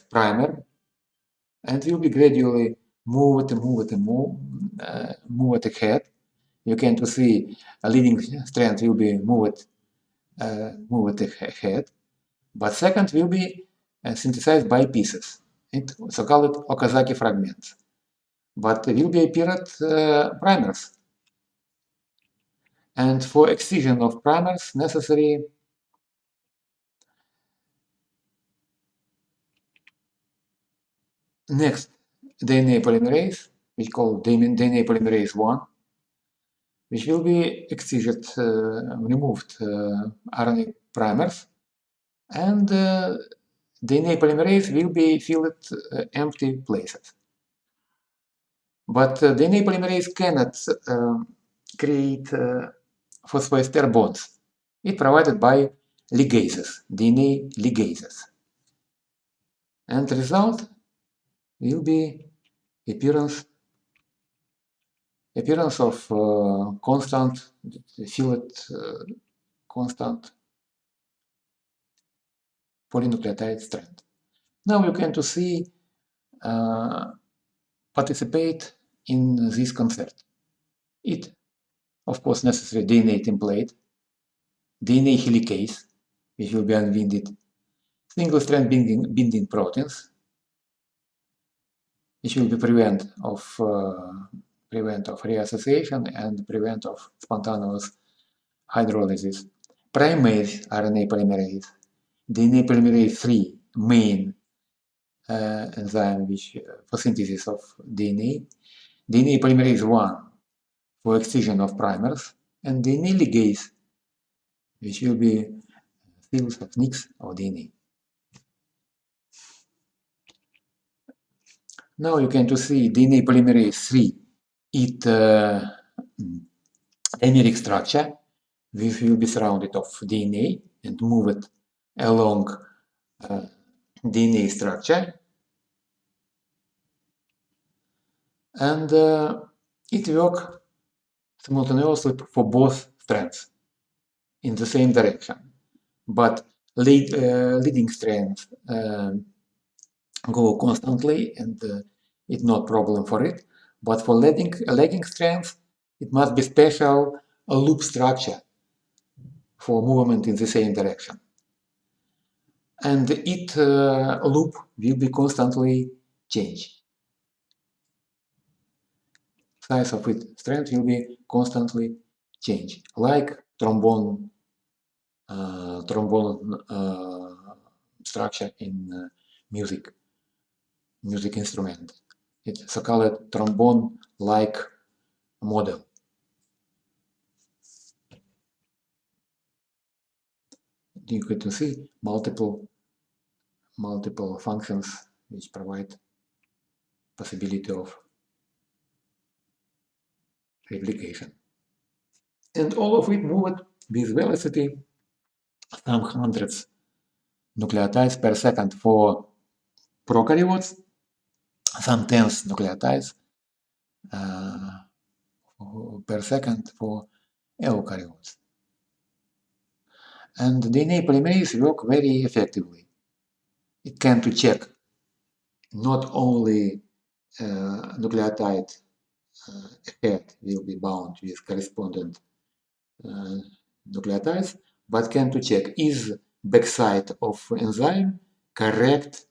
primer, and will be gradually move it ahead. You can see a leading strand will be moved ahead, but second will be synthesized by pieces, so-called Okazaki fragments. But will be appeared primers. And for excision of primers necessary next DNA polymerase, which called DNA polymerase 1, which will be excited, removed RNA primers, and DNA polymerase will be filled empty places. But DNA polymerase cannot create phosphoester bonds. It's provided by ligases, DNA ligases. And the result will be appearance of constant filled constant polynucleotide strand. Now you can to see participate in this concept. It, of course, necessary DNA template, DNA helicase, which will be unwinded, single-strand binding proteins, which will be prevent of reassociation and prevent of spontaneous hydrolysis. Primase RNA polymerase, DNA polymerase 3 main enzyme which for synthesis of DNA, DNA polymerase 1 for excision of primers, and DNA ligase, which will be fields of nicks of DNA. Now you can to see DNA polymerase 3, it dimeric structure, which will be surrounded of DNA and move it along DNA structure, and it works simultaneously for both strands in the same direction, but leading strands go constantly, and it's not problem for it. But for lagging strands, it must be special loop structure for movement in the same direction, and it loop will be constantly changed. Size of its strand will be constantly changed, like trombone structure in music instrument. It's so-called trombone-like model. You can see multiple functions which provide possibility of replication. And all of it moved with velocity some hundreds nucleotides per second for prokaryotes, some tens nucleotides per second for eukaryotes. And DNA polymerase work very effectively. It can to check not only nucleotide ahead will be bound with correspondent nucleotides, but can to check is backside of enzyme correct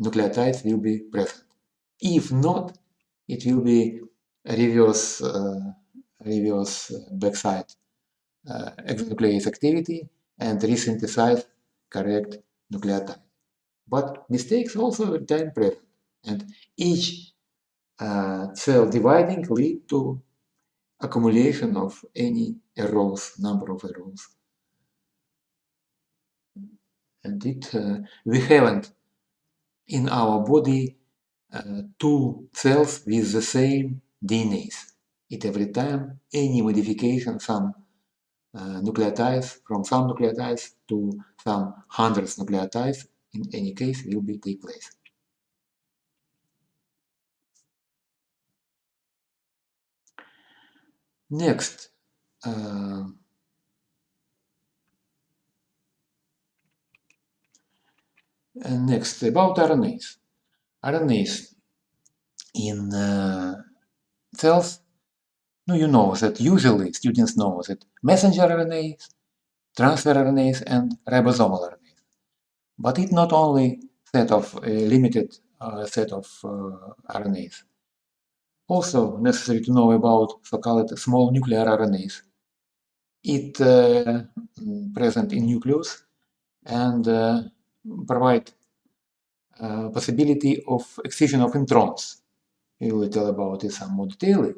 nucleotides will be present. If not, it will be reverse backside exonuclease activity and resynthesize correct nucleotide. But mistakes also every time present, and each cell dividing lead to accumulation of any errors, number of errors. And we haven't in our body two cells with the same DNAs. It every time any modification, some nucleotides from some nucleotides to some hundreds nucleotides in any case will be take place. Next, next about RNAs. RNAs in cells. No, you know that usually students know that messenger RNAs, transfer RNAs, and ribosomal RNAs. But it's not only set of a limited set of RNAs. Also necessary to know about so-called small nuclear RNAs. It present in nucleus and provide possibility of excision of introns. We will tell about it some more detail.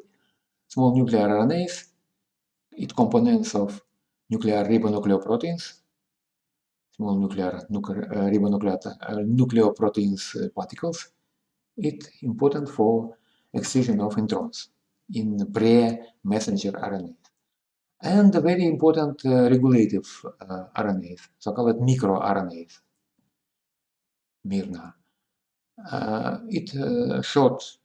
Small nuclear RNAs, it components of nuclear ribonucleoproteins, small nucleoproteins particles. It's important for excision of introns in pre-messenger RNAs. And very important regulative RNAs, so-called microRNAs, MIRNA. It short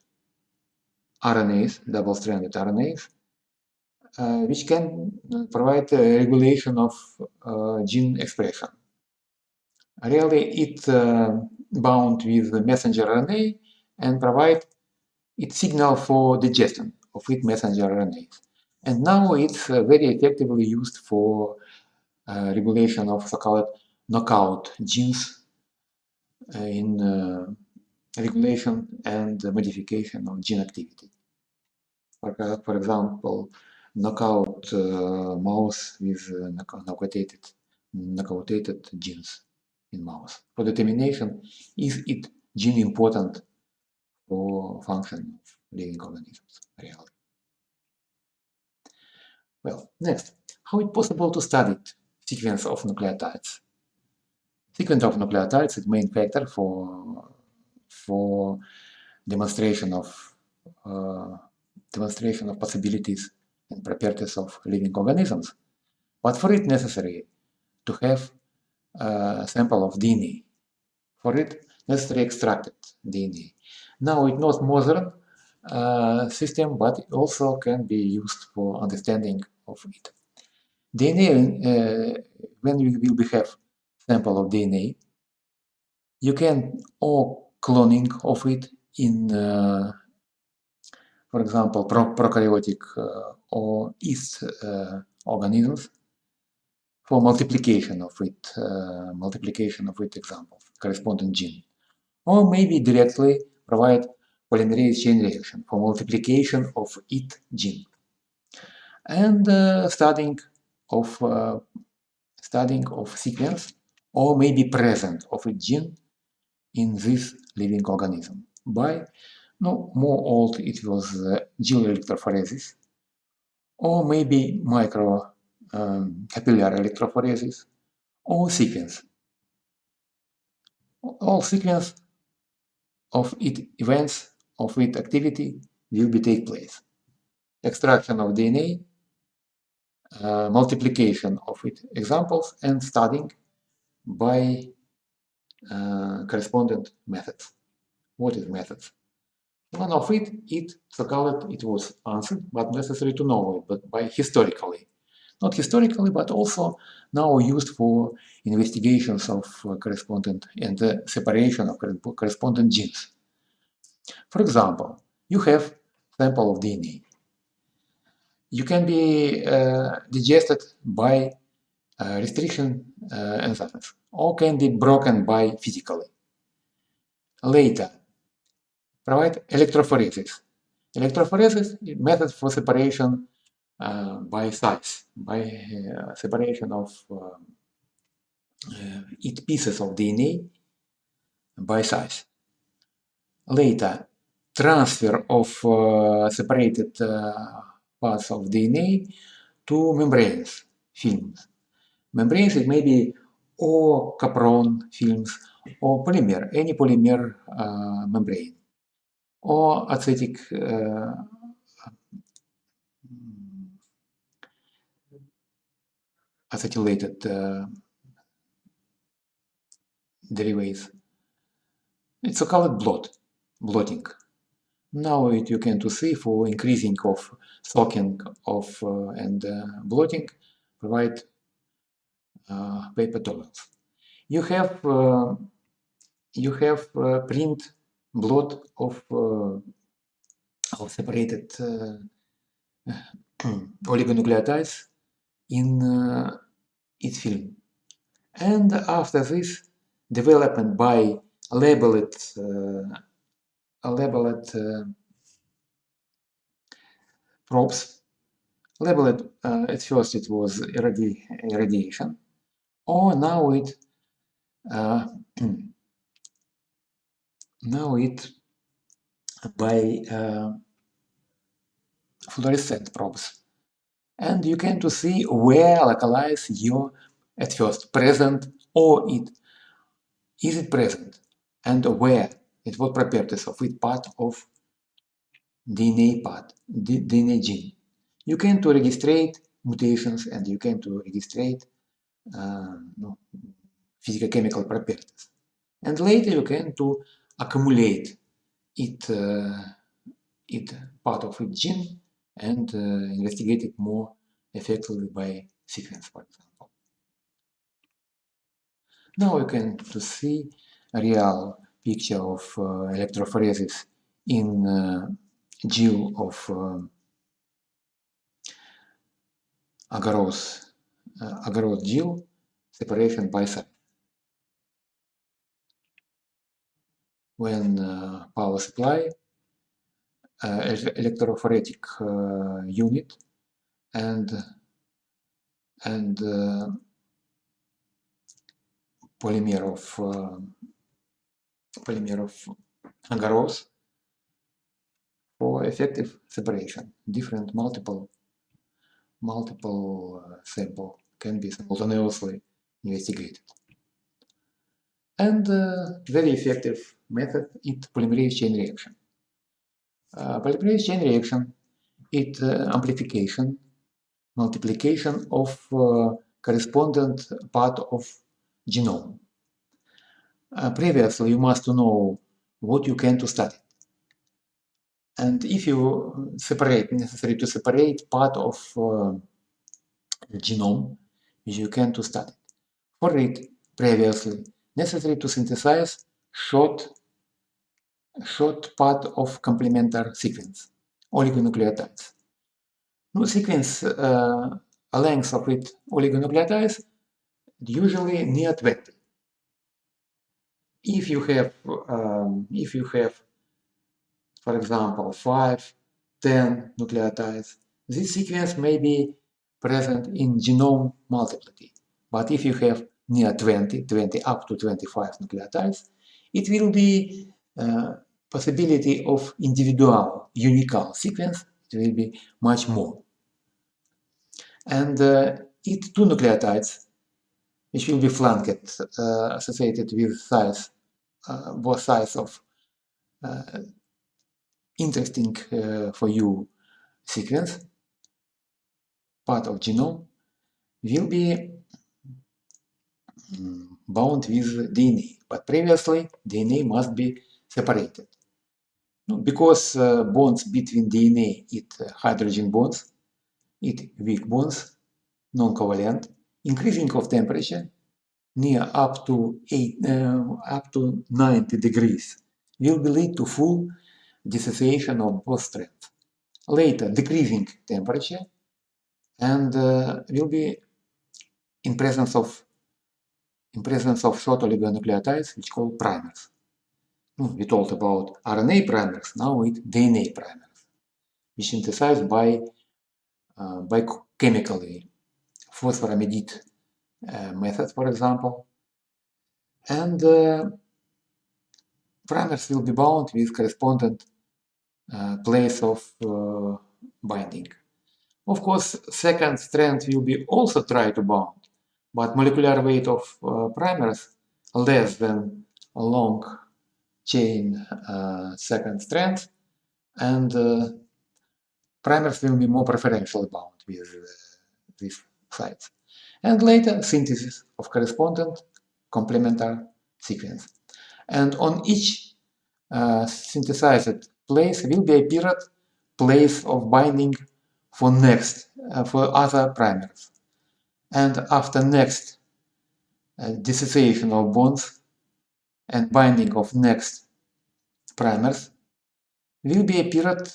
RNAs, double-stranded RNAs, which can provide regulation of gene expression. Really, it bound with the messenger RNA and provide its signal for digestion of its messenger RNAs. And now it's very effectively used for regulation of so-called knockout genes in regulation and modification of gene activity. For example, knockout mouse with knockoutated genes in mouse. For determination, is it gene important for function of living organisms, really? Well, next, how is it possible to study sequence of nucleotides? Sequence of nucleotides is main factor for demonstration of possibilities and properties of living organisms. But for it necessary to have a sample of DNA. For it necessary extracted DNA. Now it's not modern system, but it also can be used for understanding of it. DNA, when we will have sample of DNA, you can or cloning of it in, for example, prokaryotic or yeast organisms for multiplication of it examples, corresponding gene, or maybe directly provide polymerase chain reaction for multiplication of it gene, and studying of sequence or maybe present of a gene in this living organism by more old it was gel electrophoresis or maybe micro capillary electrophoresis or sequence. All sequence of it events of it activity will be take place. Extraction of DNA, multiplication of it examples, and studying by correspondent methods. What is methods? One of it so-called, it was answered, but necessary to know it, but by historically. Not historically, but also now used for investigations of correspondent and the separation of correspondent genes. For example, you have sample of DNA. You can be digested by restriction enzymes, or can be broken by physically. Later, provide electrophoresis. Electrophoresis is method for separation by size, by separation of each pieces of DNA by size. Later, transfer of separated parts of DNA to membranes, films. Membranes, it may be or capron films or polymer, any polymer membrane, or acetic acetylated derivatives. It's so-called blotting. Now you can to see for increasing of soaking of and blotting, provide paper towels. You have print blot of separated oligonucleotides in its film. And after this development by labeled probes, labeled at first it was irradiation, or now it now it by fluorescent probes. And you can to see where localize your at first present, or is it present, and where it what properties of it part of DNA gene. You can to registrate mutations, and you can to registrate no, physicochemical properties. And later you can to accumulate it part of its gene and investigate it more effectively by sequence, for example. Now you can to see a real picture of electrophoresis in gel of agarose gel separation by side. When power supply, electrophoretic unit, and polymer of agarose for effective separation. Different multiple sample can be simultaneously investigated. And very effective method is polymerase chain reaction. Polymerase chain reaction is amplification, multiplication of correspondent part of genome. Previously, you must know what you can to study. And if you necessary to separate part of genome, you can to study. For it, previously, necessary to synthesize short part of complementary sequence, oligonucleotides. No sequence length of it oligonucleotides usually near 20. If you have, for example, 5, 10 nucleotides, this sequence may be present in genome multiplicity. But if you have near 20 up to 25 nucleotides, it will be possibility of individual, unique sequence, it will be much more. And it two nucleotides, which will be flanked, associated with size, both sides of interesting for you sequence, part of genome, will be bound with DNA. But previously, DNA must be separated. Because bonds between DNA, hydrogen bonds, weak bonds, non-covalent, increasing of temperature near up to 90 degrees will lead to full dissociation of both strands. Later, decreasing temperature and will be in presence of short oligonucleotides, which called primers. We talked about RNA primers, now it's DNA primers, which synthesized by chemically phosphoramidite method, for example, and primers will be bound with correspondent place of binding. Of course, second strand will be also try to bound, but molecular weight of primers less than a long chain second strand, and primers will be more preferentially bound with these sites. And later, synthesis of correspondent complementary sequence. And on each synthesized place will be appeared place of binding for next for other primers. And after next dissociation of bonds and binding of next primers will be appeared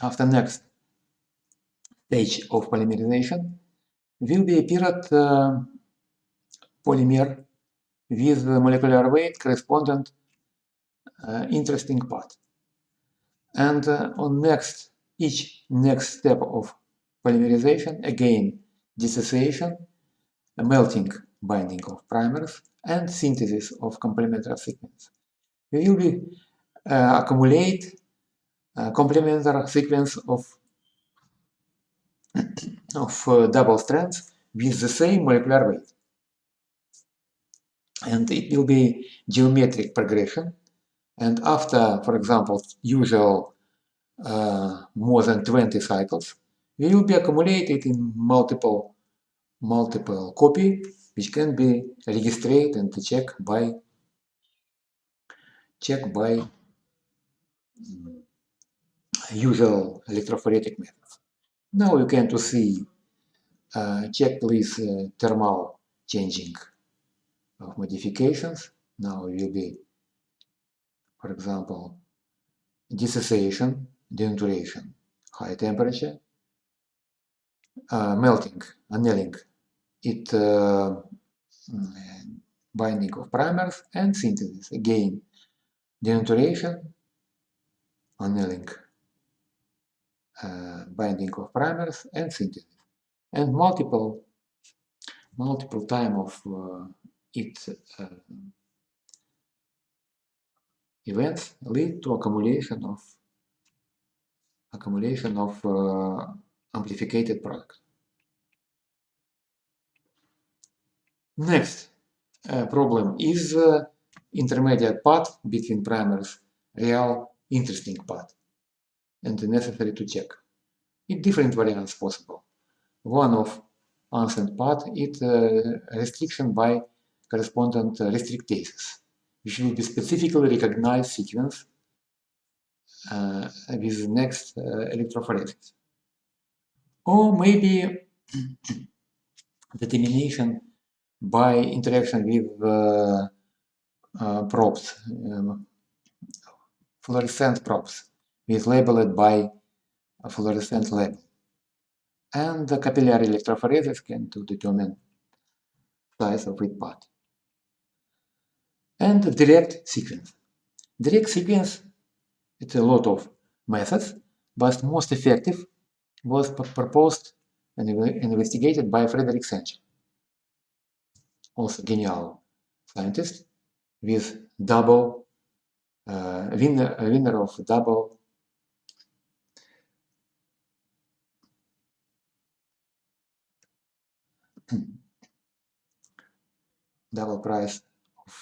after next stage of polymerization will be appeared polymer with molecular weight correspondent interesting part. And on each next step of polymerization, again dissociation, melting binding of primers, and synthesis of complementary sequence. We will be accumulate complementary sequence of double strands with the same molecular weight. And it will be geometric progression. And after, for example, usual more than 20 cycles, we will be accumulated in multiple copy, which can be registered and checked by usual electrophoretic methods. Now you can to see check please thermal changing of modifications. Now it will be, for example, dissociation, denaturation, high temperature, melting, annealing, it binding of primers, and synthesis. Again, denaturation, annealing, binding of primers, and synthesis. And multiple time of events lead to accumulation of amplified product. Next problem is intermediate path between primers, real interesting path, and necessary to check. It different variants possible. One of unsent path is restriction by correspondent restrictases, which will be specifically recognized sequence with next electrophoresis. Or maybe determination by interaction with probes, fluorescent probes, with labeled by a fluorescent label. And the capillary electrophoresis can to determine size of its part. And direct sequence. Direct sequence, it's a lot of methods, but most effective was proposed and investigated by Frederick Sanger, also genial scientist, with double winner of double prize of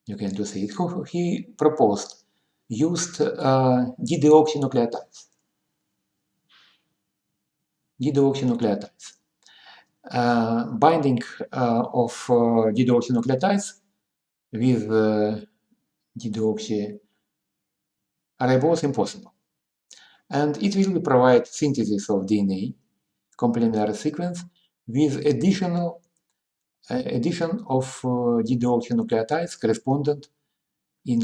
you can see it. He proposed used dideoxynucleotides. Binding of dideoxynucleotides with dideoxy are both impossible, and it will provide synthesis of DNA complementary sequence with addition of dideoxynucleotides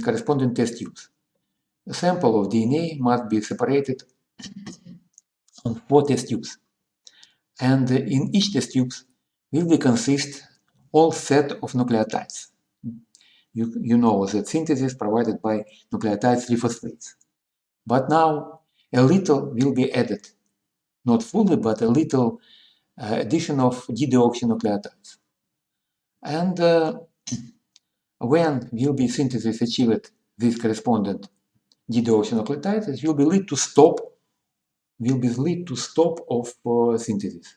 corresponding test tubes. A sample of DNA must be separated on 4 test tubes, and in each test tubes will be consist all set of nucleotides. You know that synthesis provided by nucleotide 3-phosphates. But now a little will be added, not fully, but a little addition of dideoxynucleotides. And when will be synthesis achieved this correspondent dideoxynucleotides, it will be lead to stop of synthesis.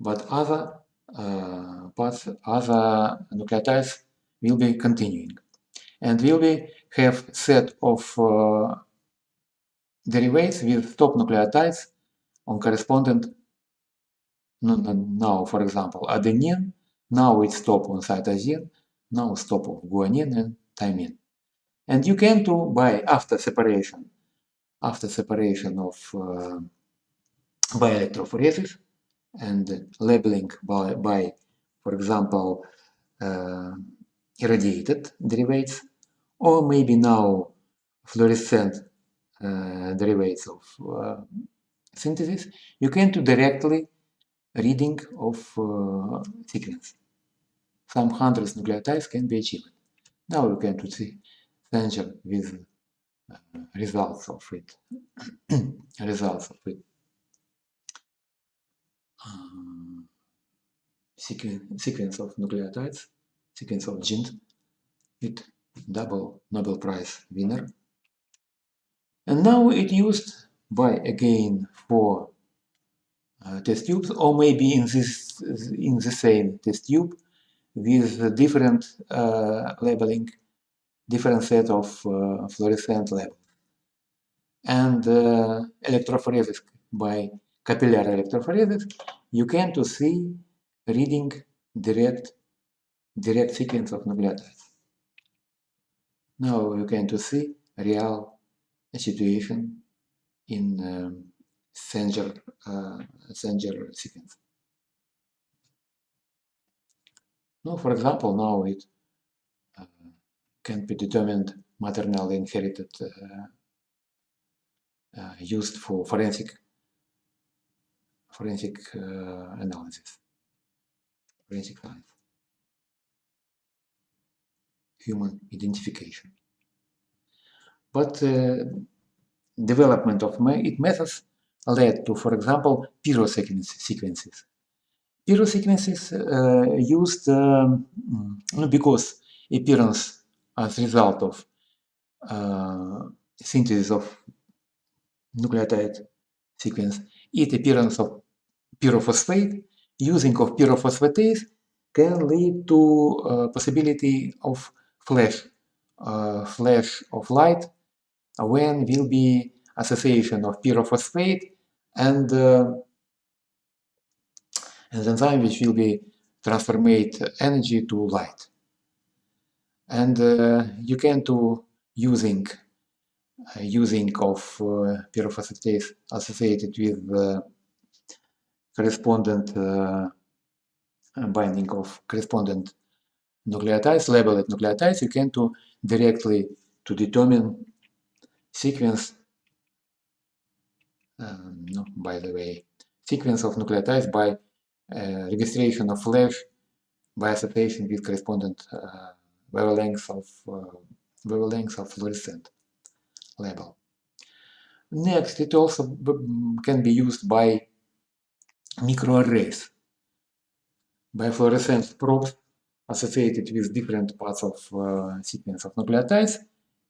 But other nucleotides will be continuing, and will be have set of derivatives with stop nucleotides on correspondent. Now, for example, adenine. Now it's stop on cytosine, no stop of guanine and thymine. And you can do by after separation of by electrophoresis and labeling by for example, irradiated derivatives, or maybe now fluorescent derivatives of synthesis, you can do directly reading of sequence. Some hundreds nucleotides can be achieved. Now you can see Sanger with results of it. Sequence of nucleotides, sequence of genes with double Nobel Prize winner. And now it used by again for test tubes, or maybe in the same test tube with different labeling, different set of fluorescent labels. And electrophoresis by capillary electrophoresis, you can to see reading direct sequence of nucleotides. Now you can to see real situation in Sanger sequence. Now, for example, now it can be determined maternally inherited, used for forensic analysis, forensic science, human identification. But development of methods led to, for example, Piro sequences. Piro sequences used because appearance as a result of synthesis of nucleotide sequence, it appearance of pyrophosphate. Using of pyrophosphatase can lead to possibility of flash of light when will be association of pyrophosphate and an enzyme which will be transformate energy to light. And you can do using of pyrophosphatase associated with correspondent binding of correspondent nucleotides, labeled nucleotides, you can do directly to determine sequence, no, by the way, sequence of nucleotides by registration of flash by association with correspondent wavelengths of fluorescent label. Next, it also can be used by microarrays, by fluorescence probes associated with different parts of sequence of nucleotides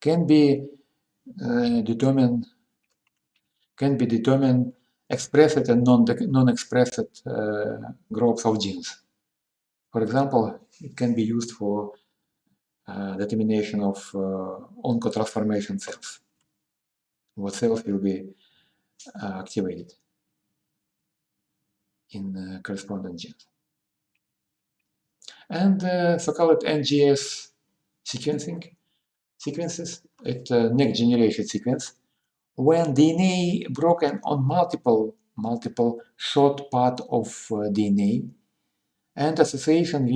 can be determined expressed and non-expressed groups of genes. For example, it can be used for determination of oncotransformation cells. What cells will be activated in correspondent genes. And so-called NGS sequences, it's next generation sequence, when DNA broken on multiple short part of DNA and association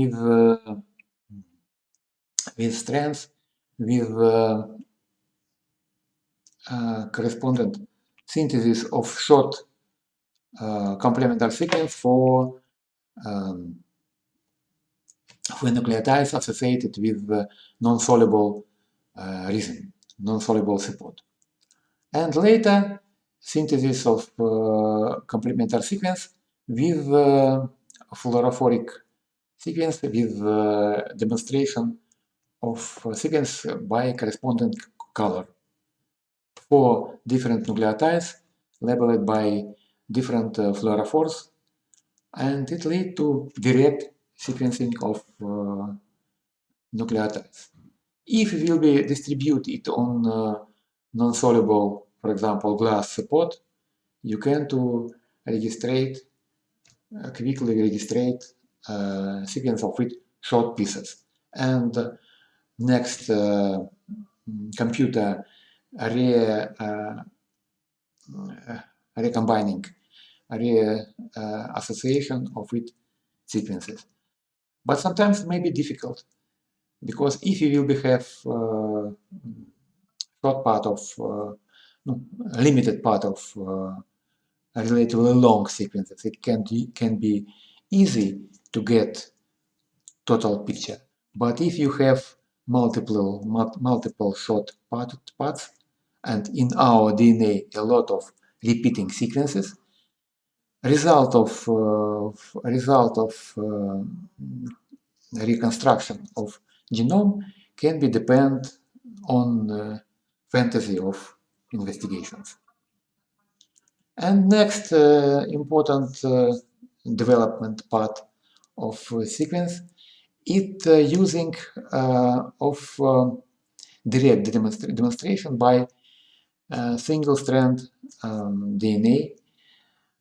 with strands with correspondent synthesis of short complementary sequence for nucleotides associated with non-soluble resin, non-soluble support. And later, synthesis of complementary sequence with fluorophoric sequence with demonstration of sequence by correspondent color for different nucleotides labeled by different fluorophores, and it leads to direct sequencing of nucleotides. If it will be distributed on non-soluble, for example, glass support, you can to quickly registrate sequence of it short pieces. and next computer recombining, association of its sequences. But sometimes it may be difficult, because if you will have short part of limited part of relatively long sequences, it can be easy to get total picture. But if you have multiple short parts, and in our DNA a lot of repeating sequences, result of reconstruction of genome can be depend on fantasy of investigations. And next important development part of sequence, it using of direct demonstration by single strand DNA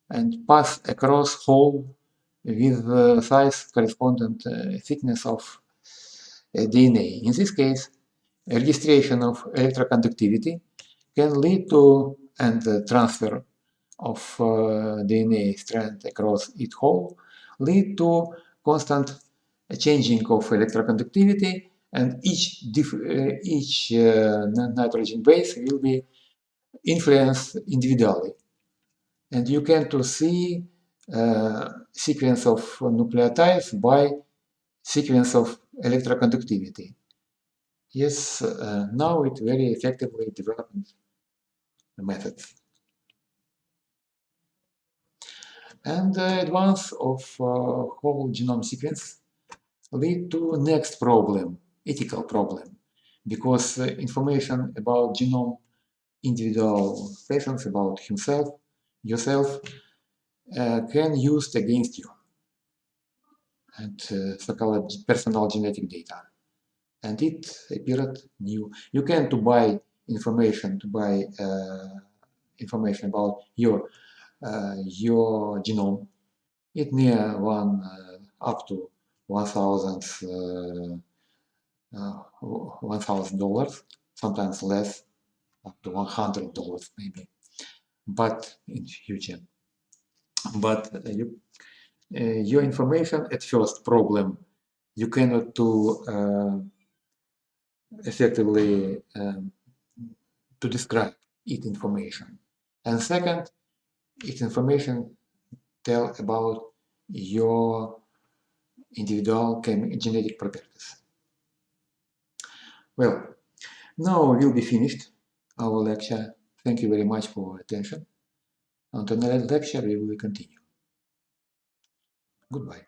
and pass across whole with size correspondent thickness of DNA. In this case, registration of electroconductivity can lead to, and the transfer of DNA strand across its whole lead to constant changing of electroconductivity, and each nitrogen base will be influenced individually. And you can to see sequence of nucleotides by sequence of electroconductivity. Yes, now it very effectively developed methods. And the advance of whole genome sequence lead to next problem, ethical problem, because information about genome individual patients, about himself, yourself, can used against you, and so-called personal genetic data. And it appeared new. You can to buy information information about your genome. It near one up to $1,000, sometimes less, up to $100 maybe. But in future, but your information at first problem, you cannot to effectively to describe its information. And second, its information tell about your individual genetic properties. Well, now we'll be finished our lecture. Thank you very much for attention. On the next lecture, we will continue. Goodbye.